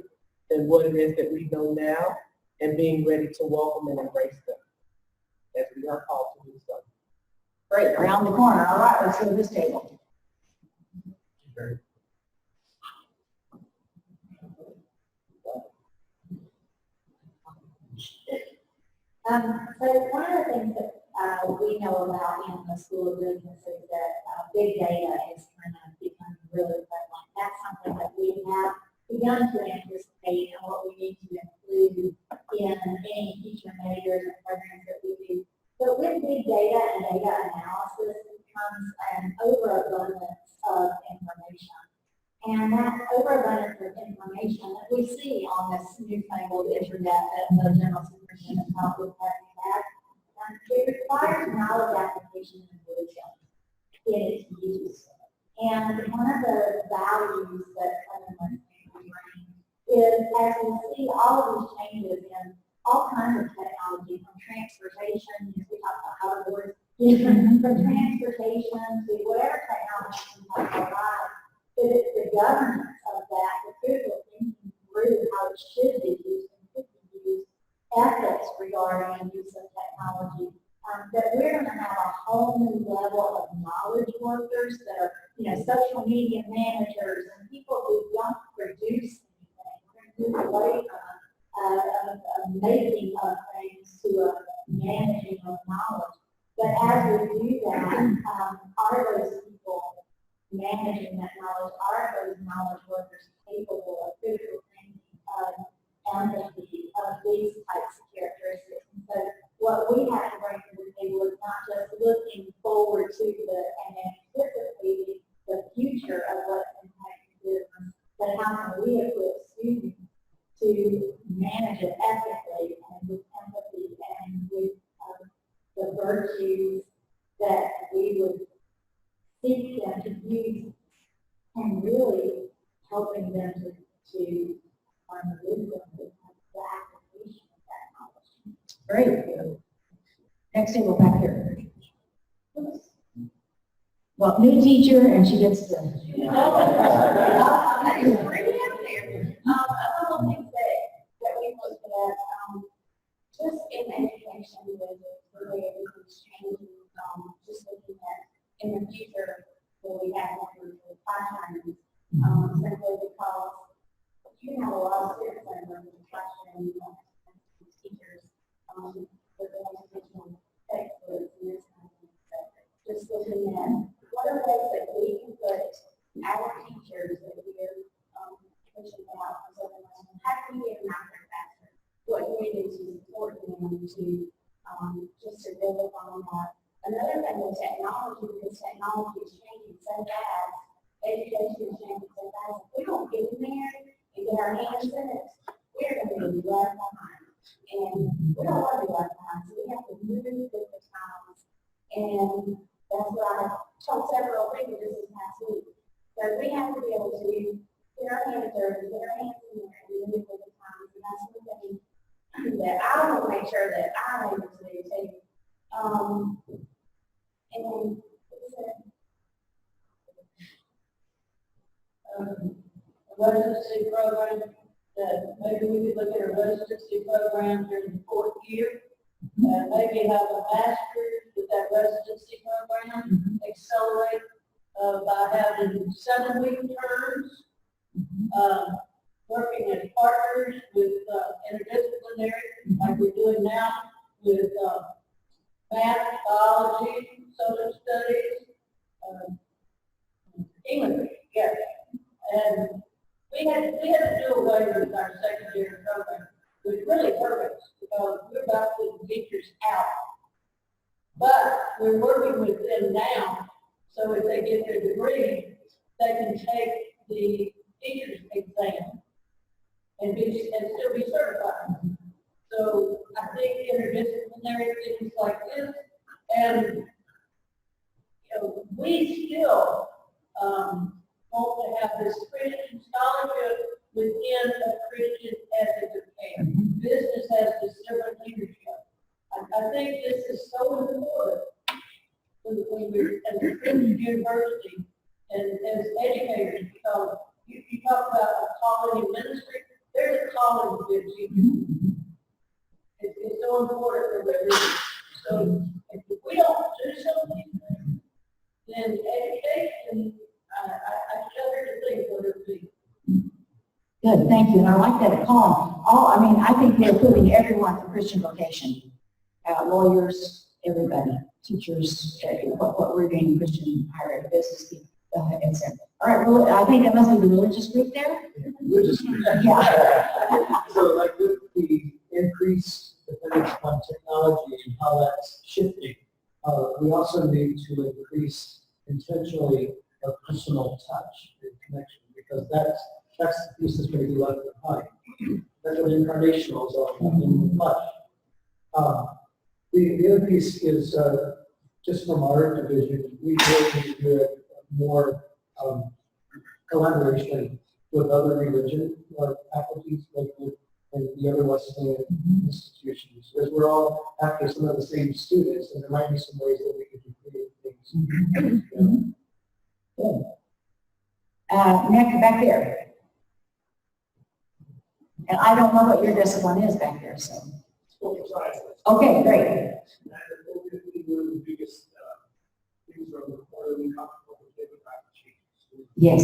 than what it is that we know now, and being ready to welcome and embrace them as we are called to do so. Great, around the corner. All right, let's go to this table. So one of the things that we know about in the School of Business is that big data is kind of becoming really prevalent. That's something that we have begun to anticipate and what we need to include in any future measures and programs that we do. But with big data and data analysis comes an overabundance of information. And that overabundance of information that we see on this newfangled internet that the general superintendent probably has, it requires knowledge application and wisdom in its use. And one of the values that Clemson brings is as we see all of these changes in all kinds of technology, from transportation, as we talk about hoverboards, from transportation to whatever technology we have in our lives, it is the governance of that, the critical thinking through how it should be used and could be used, ethics regarding use of technology, that we're going to have a whole new level of knowledge workers that are, social media managers and people who don't produce anything. We're going to move away from making of things to a managing of knowledge. But as we do that, are those people managing that knowledge, are those knowledge workers capable of critical thinking, of empathy, of these types of characteristics? And so what we have to bring to the table is not just looking forward to and anticipating the future of what's impacting business, but how can we equip students to manage it ethically and with empathy and with the virtues that we would seek them to use, and really helping them to learn the wisdom of the application of that knowledge. Great. Next table back here. Well, new teacher, and she gets to. A couple things that we looked at, just in education with the way everything's changing, just looking at in the future, will we have more classrooms, simply because you have a lot of students that are in the classroom, teachers, with the educational textbooks and this kind of thing. So just looking at what are ways that we can put our teachers that we're pushing out for Southern Western, how can we get them out there faster? What do we do to support them to just to build upon that? Another thing with technology, because technology is changing so fast, education is changing so fast. If we don't get in there and get our hands in it, we're going to be left behind. And we don't want to be left behind, so we have to move with the times. And that's what I told several people this past week. So we have to be able to get our hands dirty, get our hands in there, and we live with the times, and that's one thing that I want to make sure that our neighbors do too. And then, A residency program, that maybe we could look at a residency program during the fourth year, and maybe have a master's with that residency program, accelerate by having 7-week terms, working as partners with interdisciplinary, like we're doing now with math, biology, social studies, English, yes. And we had to do away with our secondary program, which really hurt us because we're about to put teachers out. But we're working with them now, so if they get their degree, they can take the teacher's exam and still be certified. So I think interdisciplinary things like this, and we still want to have this Christian scholarship within a Christian ethic of care. Business has the servant leadership. I think this is so important when we're at the Christian university and as educators, because you talk about a calling in ministry, there's a calling to be a teacher. It's so important for their leaders. So if we don't do something, then education, I shudder to think what it would be. Good, thank you, and I like that call. I think they're putting everyone through Christian vocation. Lawyers, everybody, teachers, what we're doing in Christian higher ed, business, etc. All right, well, I think that must be the religious group there. Religious group. Yeah. So like with the increased dependence on technology and how that's shifting, we also need to increase intentionally a personal touch and connection, because that's the piece that's going to be left behind. That's what incarnational is all about, in the flesh. The other piece is just from our division, we really need to do more collaboration with other religion or faculties and the other Wesleyan institutions, because we're all after some of the same students, and there might be some ways that we could do creative things. Good. Next, back there. And I don't know what your discipline is back there, so. Social science. Okay, great. And one of the biggest things are the quarterly demographic changes. Yes.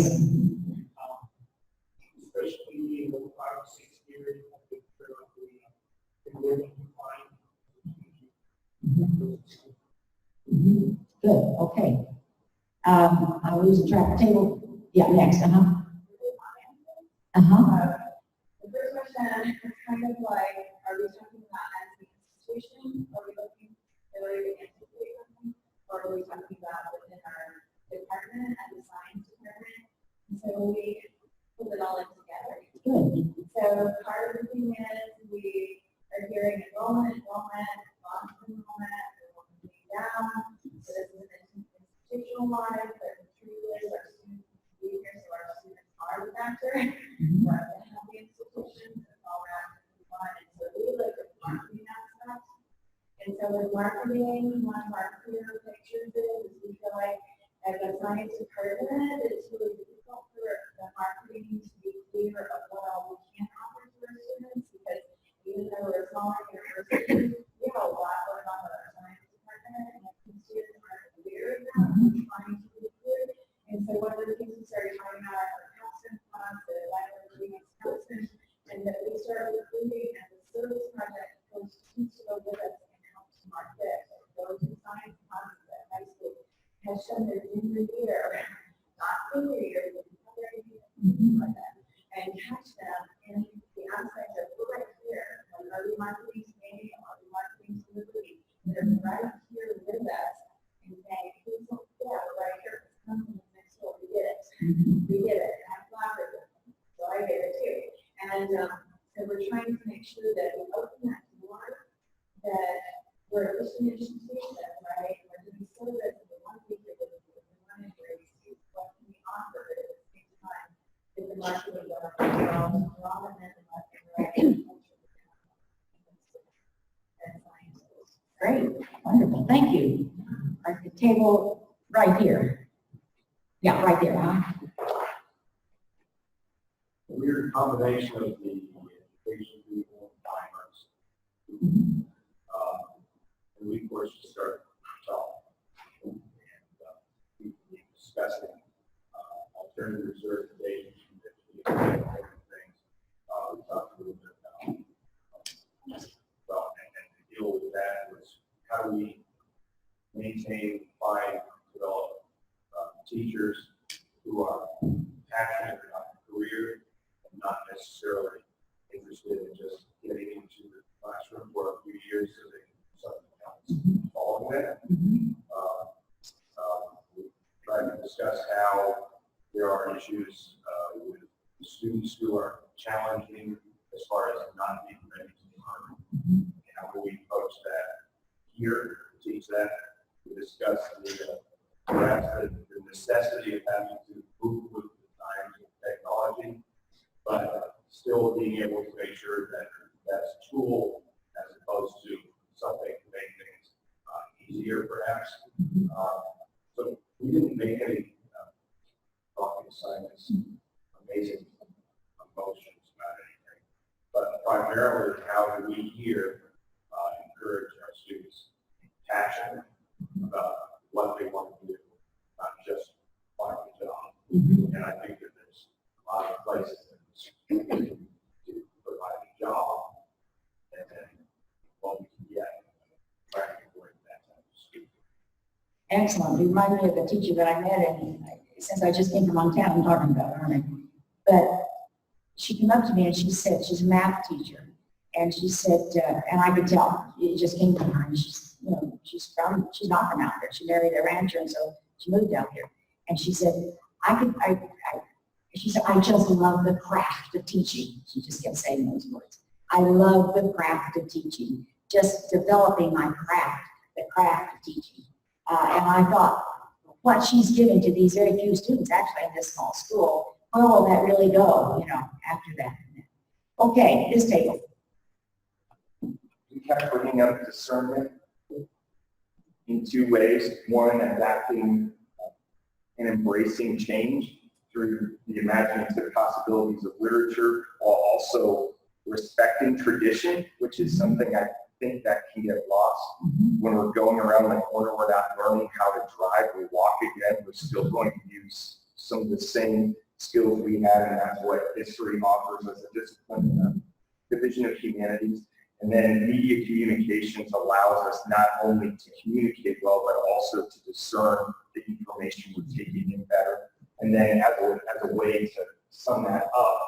Especially in the 5 or 6 years, I think they're decline. Good, okay. I'm losing track of the table. Yeah, next, The first question is kind of like, are we talking about as an institution? Are we looking at the institution? Or are we talking about within our department, as a science department? And so we put it all in together. Good. So part of the thing is we are hearing enrollment, long-term enrollment, being down. So this is an institutionalized, but the truth is our students behavior, so our students are the factor. We're at the healthy institutions, it's all around fun. And so we look at marketing aspects. And so with marketing, one of our clear pictures is we feel like as a science department, it's really difficult for the marketing to be clear of what all we can offer to our students, because even though we're a smaller university, we have a lot going on with our science department, and the students aren't clear about what we're trying to do here. And so one of the things we started talking about our counseling class, the library counseling, and that we started recruiting as a service project for students to go with us and help to market. Those in science classes at high school have shown their junior year, not senior year, but other years, like that, and catch them in the aspect of we're right here, like are we marketing to me, are we marketing to Liberty, they're right here with us, and saying, please don't forget, we're right here, it's coming next door, we did it, and I'm glad with it, so I get it too. And so we're trying to make sure that we open that door, that we're a Christian institution, right? We're doing service in the one week that we want to embrace what can we offer, but at the same time, if the market Great, wonderful, thank you. At the table right here. Yeah, right there, huh? A weird combination of the education people and timers. And we, of course, just started to talk. And we were discussing alternative reserve days and different things. We talked a little bit about, and the deal with that was how do we maintain, find, develop teachers who are passionate about the career and not necessarily interested in just getting into the classroom for a few years so they can do something else following that. We tried to discuss how there are issues with students who are challenging as far as not being ready to learn. And how do we approach that here, teach that. We discussed perhaps the necessity of having to move with the times of technology, but still being able to make sure that that's a tool as opposed to something to make things easier, perhaps. So we didn't make any rocket science, amazing emotions about anything, but primarily how do we here encourage our students to be passionate about what they want to do, not just find a job. And I think that there's a lot of places in this country to provide a job, and then what we can get practically that type of student. Excellent. You remind me of a teacher that I met, and since I just came from Montana, I'm talking about her. But she came up to me and she said, she's a math teacher, and she said, and I could tell it just came from her. And she's, you know, she's not from out there. She married a rancher, and so she moved out here. And she said, she said, I just love the craft of teaching. She just kept saying those words. I love the craft of teaching, just developing my craft, the craft of teaching. And I thought, what she's giving to these very few students, actually in this small school, where will that really go, you know, after that? Okay, this table. We kept bringing up discernment in two ways. One, adapting and embracing change through the imaginative possibilities of literature, while also respecting tradition, which is something I think that can get lost. When we're going around the corner, we're not learning how to drive or walk again. We're still going to use some of the same skills we had, and that's what history offers as a discipline, division of humanities. And then media communications allows us not only to communicate well, but also to discern the information we're taking in better. And then as a way to sum that up,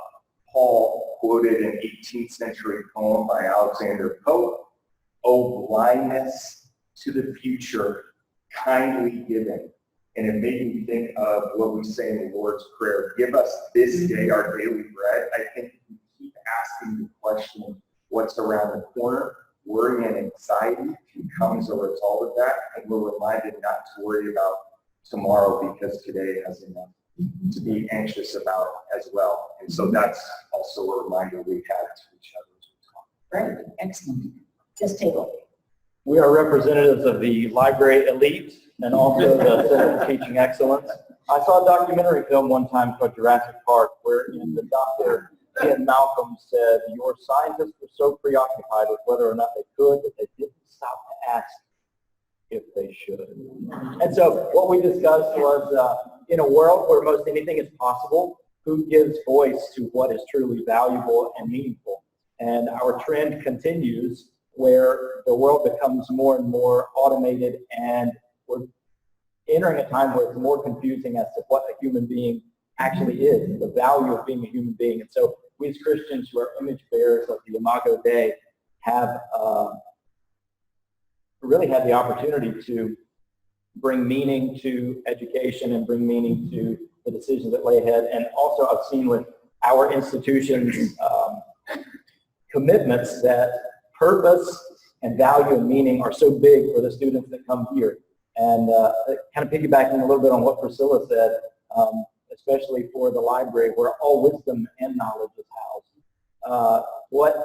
Paul quoted an 18th century poem by Alexander Pope, "O blindness to the future, kindly given." And it made me think of what we say in the Lord's Prayer, give us this day our daily bread. I think if we keep asking the question, what's around the corner, worry and anxiety becomes a result of that, and we're reminded not to worry about tomorrow because today has enough to be anxious about as well. And so that's also a reminder we have to each other as we talk. Great, excellent. This table. We are representatives of the library elite and also the Center for Teaching Excellence. I saw a documentary film one time called Jurassic Park, wherein the doctor, Ian Malcolm, said, your scientists were so preoccupied with whether or not they could that they didn't stop to ask if they should. And so what we discussed was, in a world where most anything is possible, who gives voice to what is truly valuable and meaningful? And our trend continues where the world becomes more and more automated, and we're entering a time where it's more confusing as to what a human being actually is, the value of being a human being. And so we as Christians who are image bearers of the Imago Dei have really had the opportunity to bring meaning to education and bring meaning to the decisions that lay ahead. And also I've seen with our institution's commitments that purpose and value and meaning are so big for the students that come here. And kind of piggybacking a little bit on what Priscilla said, especially for the library where all wisdom and knowledge is housed. What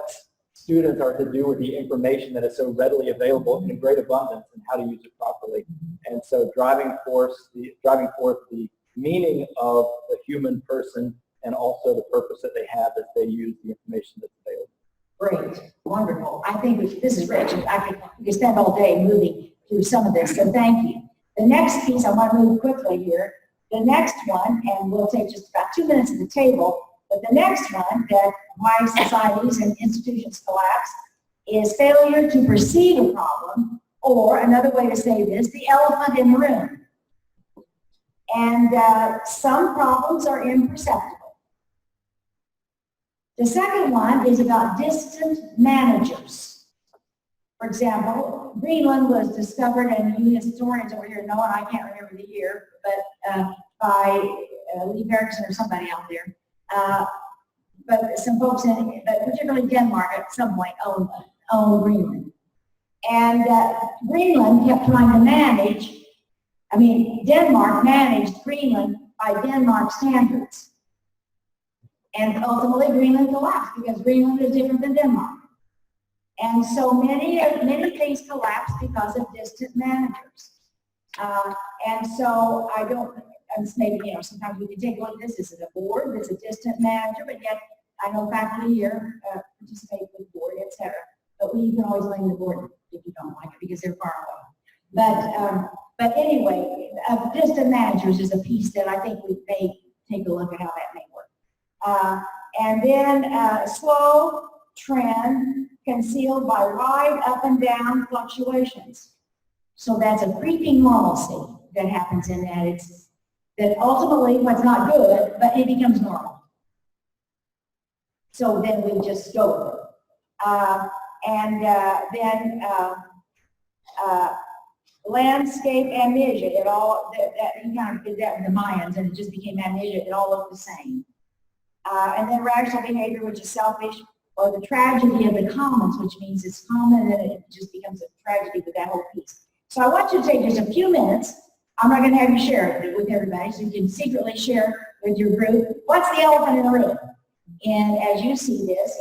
students are to do with the information that is so readily available in great abundance and how to use it properly. And so driving forth the meaning of the human person and also the purpose that they have as they use the information that's available. Great, wonderful. I think this is rich. We could spend all day moving through some of this, so thank you. The next piece, I want to move quickly here. The next one, and we'll take just about 2 minutes at the table, but the next one, that why societies and institutions collapse, is failure to perceive a problem, or another way to say this, the elephant in the room. And some problems are imperceptible. The second one is about distant managers. For example, Greenland was discovered, and you historians over here know, and I can't remember the year, but by Lee Bergson or somebody out there. But some folks but particularly Denmark at some point owned Greenland. And Greenland kept trying to Denmark managed Greenland by Denmark standards. And ultimately Greenland collapsed because Greenland is different than Denmark. And so many things collapse because of distant managers. And so maybe, sometimes we can take a look at this. This is a board that's a distant manager, but yet I know faculty here participate with the board, etc. But you can always blame the board if you don't like it because they're far away. But anyway, distant managers is a piece that I think we may take a look at how that may work. And then slow trend concealed by wide up and down fluctuations. So that's a creeping normalcy that happens in that. That ultimately what's not good, but it becomes normal. So then we just go with it. Then landscape amnesia. You kind of did that with the Mayans, and it just became amnesia. It all looked the same. And then rational behavior, which is selfish, or the tragedy of the commons, which means it's common and it just becomes a tragedy with that whole piece. So I want you to take just a few minutes. I'm not going to have you share it with everybody, so you can secretly share with your group. What's the elephant in the room? And as you see this,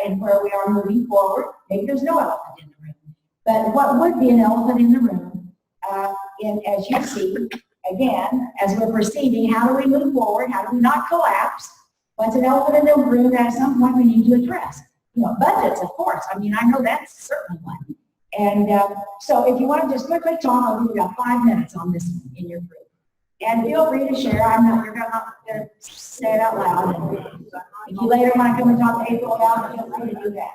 and where we are moving forward, maybe there's no elephant in the room. But what would be an elephant in the room, as you see, again, as we're proceeding, how do we move forward? How do we not collapse? What's an elephant in the room that at some point we need to address? Budgets, of course. I know that's certainly one. And so if you want to just quickly talk, I'll give you about 5 minutes on this in your group. And feel free to share. You're not going to say it out loud. And if you later want to come and talk to April about it, feel free to do that.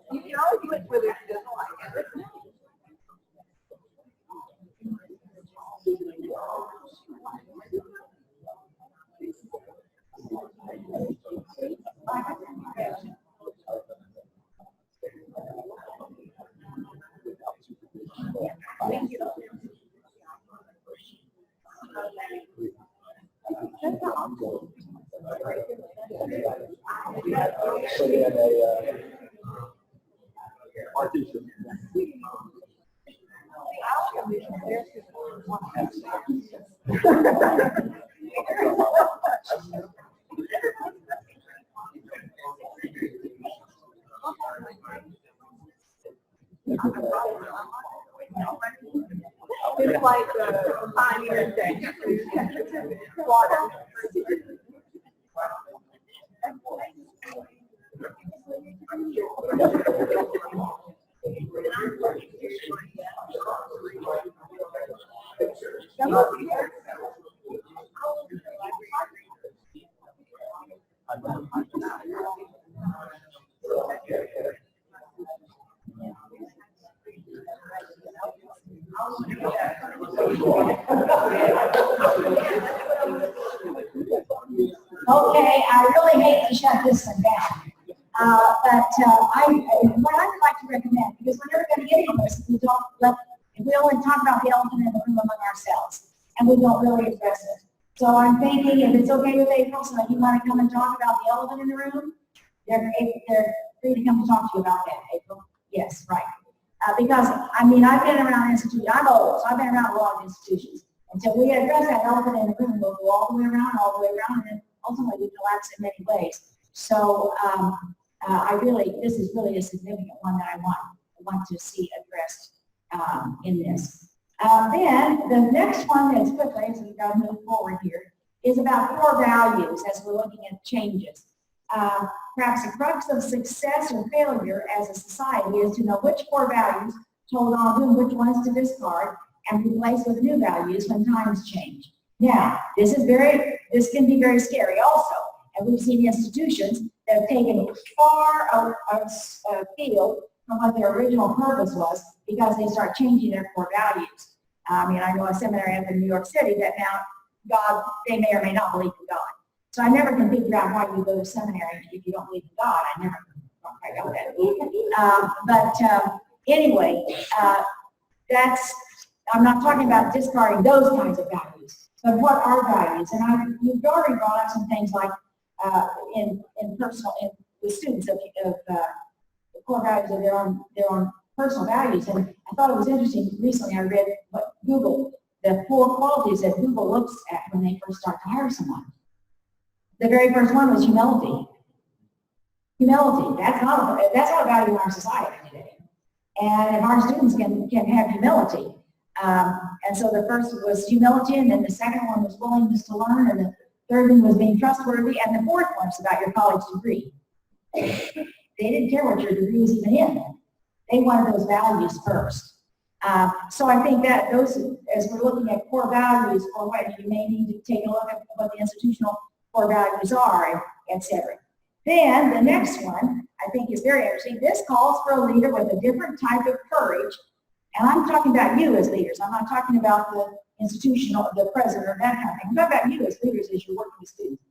You can argue it whether she doesn't like it. Put in a, partition. It's like a pioneer thing. Water. Okay, I really hate to shut this one down. What I would like to recommend, because we're never going to get anywhere if we don't if we only talk about the elephant in the room among ourselves, and we don't really address it. So I'm thinking, if it's okay with April, so if you want to come and talk about the elephant in the room, they're free to come and talk to you about that, April. Yes, right. Because, I mean, I've been around institutions, I'm old, so I've been around a lot of institutions. Until we address that elephant in the room, we'll go all the way around, and then ultimately we collapse in many ways. So this is really a significant one that I want to see addressed in this. Then the next one that's quickly, as we've got to move forward here, is about core values as we're looking at changes. Perhaps the crux of success or failure as a society is to know which core values to hold on to and which ones to discard and replace with new values when times change. Now, this can be very scary also, and we've seen institutions that have taken far afield from what their original purpose was because they start changing their core values. I mean, I know a seminary up in New York City that now God, they may or may not believe in God. So I never can figure out why you go to seminary if you don't believe in God. I never quite got that. Anyway, I'm not talking about discarding those kinds of values, but what are values? And you've already brought up some things like with students of the core values of their own personal values. And I thought it was interesting. Recently, I read the 4 qualities that Google looks at when they first start to hire someone. The very first one was humility. Humility. That's not a value in our society today. And if our students can have humility, and so the first was humility, and then the second one was willingness to learn, and the third one was being trustworthy, and the fourth one was about your college degree. They didn't care what your degree was even in. They wanted those values first. So I think that those, as we're looking at core values for what you may need to take a look at what the institutional core values are, etc. Then the next one I think is very interesting. This calls for a leader with a different type of courage. And I'm talking about you as leaders. I'm not talking about the institutional, the president, or that kind of thing. I'm talking about you as leaders as you're working with students.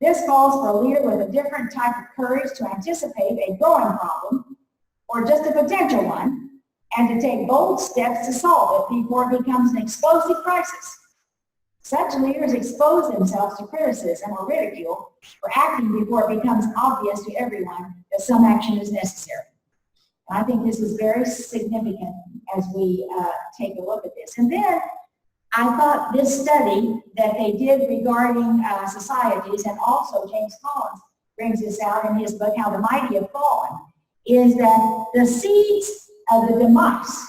This calls for a leader with a different type of courage to anticipate a growing problem or just a potential one, and to take bold steps to solve it before it becomes an explosive crisis. Such leaders expose themselves to criticism or ridicule for acting before it becomes obvious to everyone that some action is necessary. And I think this is very significant as we take a look at this. And then I thought this study that they did regarding societies, and also James Collins brings this out in his book, How the Mighty Have Fallen, is that the seeds of the demise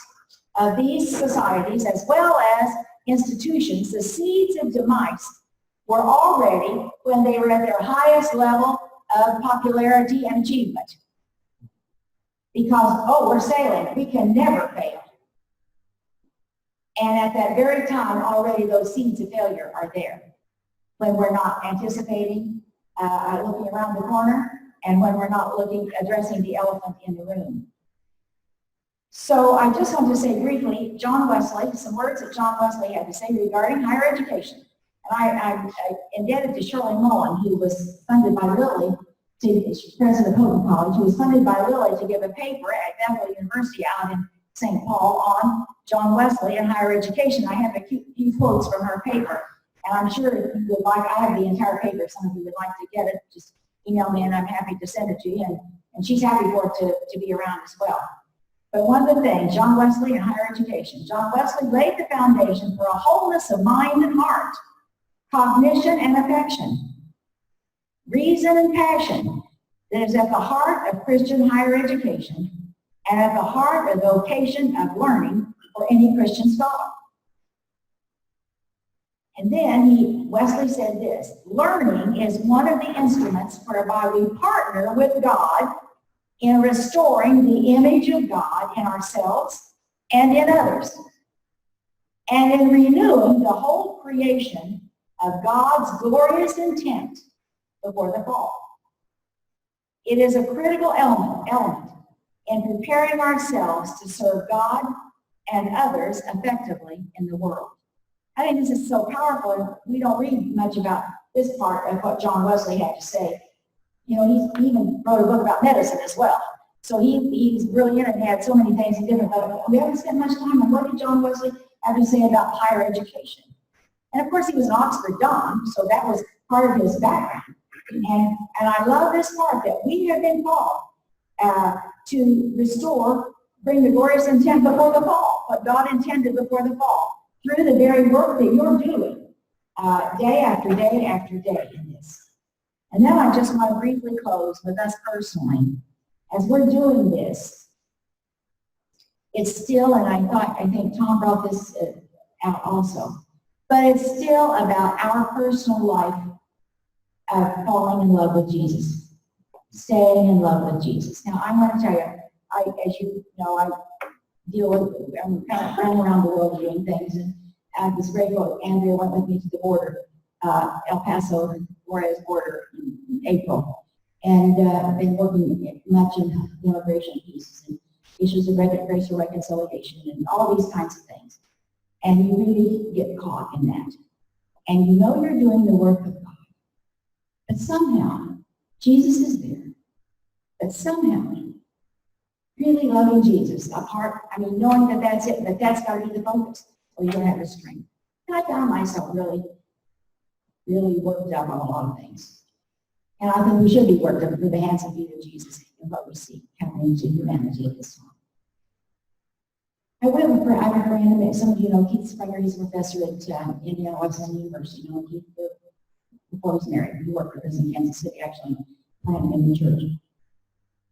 of these societies, as well as institutions, the seeds of demise were already when they were at their highest level of popularity and achievement. Because, oh, we're sailing, we can never fail. And at that very time, already those seeds of failure are there. When we're not anticipating, looking around the corner, and when we're not addressing the elephant in the room. So I just want to say briefly, John Wesley, some words that John Wesley had to say regarding higher education. And I'm indebted to Shirley Mullen, who was funded by Lilly, she's president of Houghton College, who was funded by Lilly to give a paper at Bethel University out in St. Paul on John Wesley and higher education. I have a few quotes from her paper, and I'm sure if you would like, I have the entire paper, if some of you would like to get it, just email me and I'm happy to send it to you. And she's happy for it to be around as well. But one of the things, John Wesley in higher education, John Wesley laid the foundation for a wholeness of mind and heart, cognition and affection, reason and passion that is at the heart of Christian higher education and at the heart of the vocation of learning for any Christian scholar. And then Wesley said this, learning is one of the instruments whereby we partner with God in restoring the image of God in ourselves and in others, and in renewing the whole creation of God's glorious intent before the fall. It is a critical element in preparing ourselves to serve God and others effectively in the world. I think this is so powerful. We don't read much about this part of what John Wesley had to say. You know, he even wrote a book about medicine as well. So he's brilliant and had so many things in different, but we haven't spent much time on what did John Wesley have to say about higher education. And of course he was an Oxford Don, so that was part of his background. And I love this part that we have been called to restore, bring the glorious intent before the fall, what God intended before the fall, through the very work that you're doing day after day after day in this. And then I just want to briefly close with us personally. As we're doing this, it's still, and I think Tom brought this out also, but it's still about our personal life of falling in love with Jesus, staying in love with Jesus. Now, I'm going to tell you, as you know, I deal with, I'm kind of running around the world doing things, and I was grateful Andrea went with me to the border, El Paso, Juarez border in April. And I've been working much in immigration pieces and issues of racial reconciliation and all these kinds of things. And you really get caught in that. And you know you're doing the work of God. But somehow, Jesus is there. But somehow, really loving Jesus, apart, I mean, knowing that that's it, but that's got to be the focus, or you don't have the strength. And I found myself really worked up on a lot of things. And I think we should be worked up through the hands and feet of Jesus and what we see coming into humanity at this time. I have a friend, some of you know Keith Springer, he's a professor at Indiana Wesleyan University. You know Keith, before he's married, he worked with us in Kansas City, actually, planting in the church.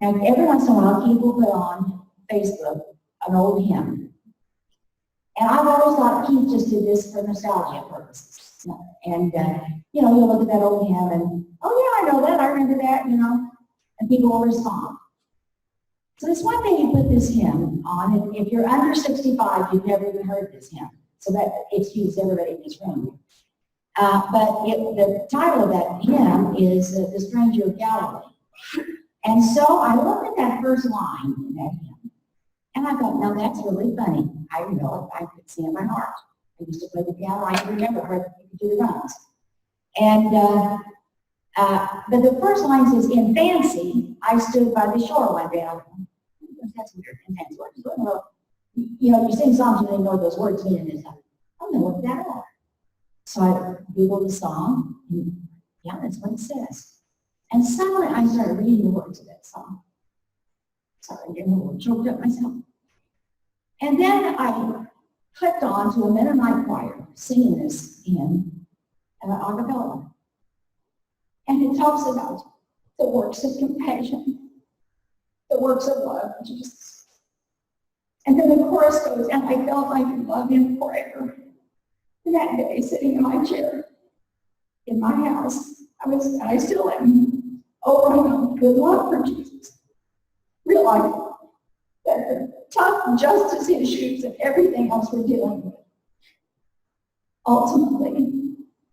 And every once in a while, Keith will put on Facebook an old hymn. And I've always thought Keith just did this for nostalgia purposes. And, you know, you'll look at that old hymn and, oh yeah, I know that, I remember that, you know, and people will respond. So this one thing you put this hymn on, and if you're under 65, you've never even heard this hymn. So that excuses everybody in this room. But the title of that hymn is The Stranger of Galilee. And so I looked at that first line in that hymn, and I thought, now that's really funny. I know it, I could see in my heart. I used to play the piano, I can remember how you could do the runs. And, but the first line says, in fancy, I stood by the shore one day. That's weird, intense words. You know, you sing songs and you know what those words mean, and it's like, I'm going to look that up. So I Googled the song, and yeah, that's what it says. And suddenly I started reading the words of that song. Sorry, I'm getting a little choked up myself. And then I clicked on to a Mennonite choir singing this hymn an acapella. And it talks about the works of compassion, the works of love of Jesus. And then the chorus goes, and I felt I could love him forever. And that day, sitting in my chair, in my house, I still am overwhelmed with love for Jesus. Realizing that the tough justice issues and everything else we're dealing with, ultimately,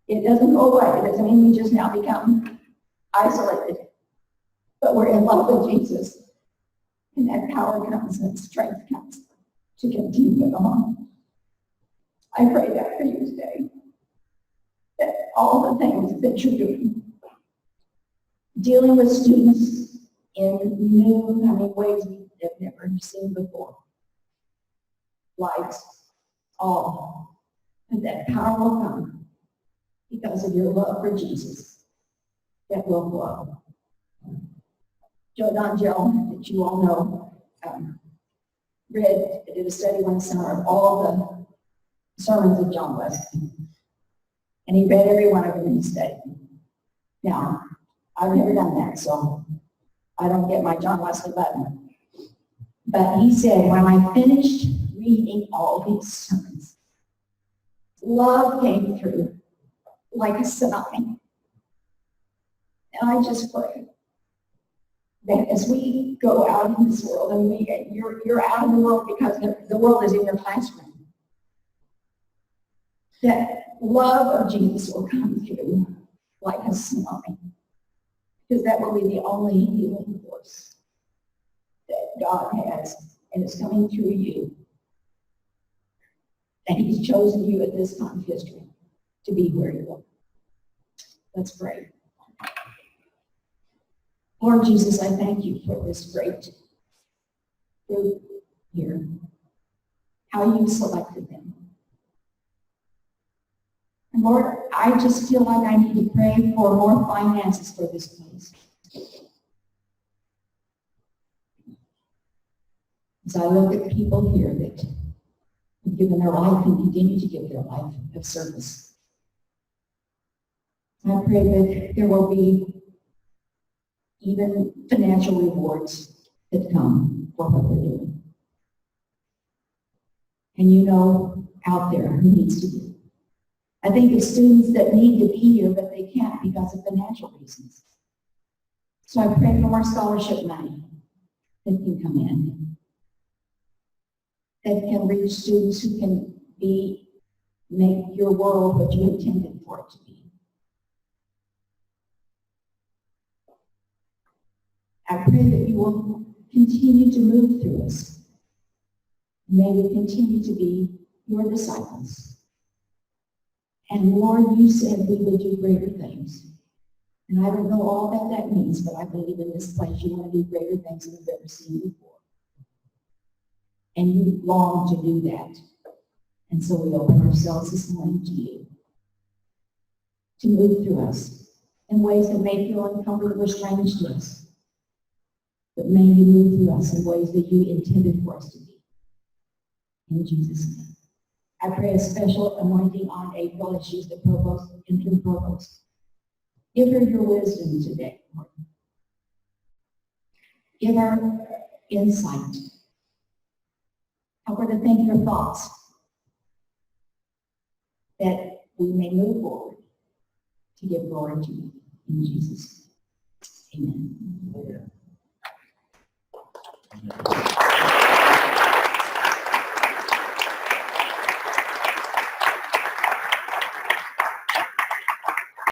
it doesn't go away. It doesn't mean we just now become isolated. But we're in love with Jesus. And that power comes and strength comes to continue on. I pray that for you today. That all the things that you're doing, dealing with students in new, ways we've never seen before. Lights, all. And that power will come because of your love for Jesus that will flow. Don Joe, that you all know, did a study one summer of all the sermons of John Wesley. And he read every one of them in his study. Now, I've never done that, so I don't get my John Wesley button. But he said, when I finished reading all these sermons, love came through like a tsunami. And I just pray that as we go out in this world, and you're out in the world because the world is in your classroom, that love of Jesus will come through like a tsunami. Because that will be the only healing force that God has, and it's coming through you. And he's chosen you at this time of history to be where you are. Let's pray. Lord Jesus, I thank you for this great group here, how you selected them. And Lord, I just feel like I need to pray for more finances for this place. As I look at people here that have given their life and continue to give their life of service, I pray that there will be even financial rewards that come for what they're doing. And you know out there who needs to be. I think it's students that need to be here, but they can't because of financial reasons. So I pray for more scholarship money that can come in, that can reach students who can make your world what you intended for it to be. I pray that you will continue to move through us. May we continue to be your disciples. And Lord, you said we would do greater things. And I don't know all that means, but I believe in this place you want to do greater things than we've ever seen before. And you long to do that. And so we open ourselves this morning to you, to move through us in ways that may feel uncomfortable or strange to us. But may you move through us in ways that you intended for us to be. In Jesus' name. I pray a special anointing on April as she's the provost, interim provost. Give her your wisdom today, Lord. Give her insight. Help her to think your thoughts, that we may move forward to give glory to you. In Jesus' name. Amen. Amen.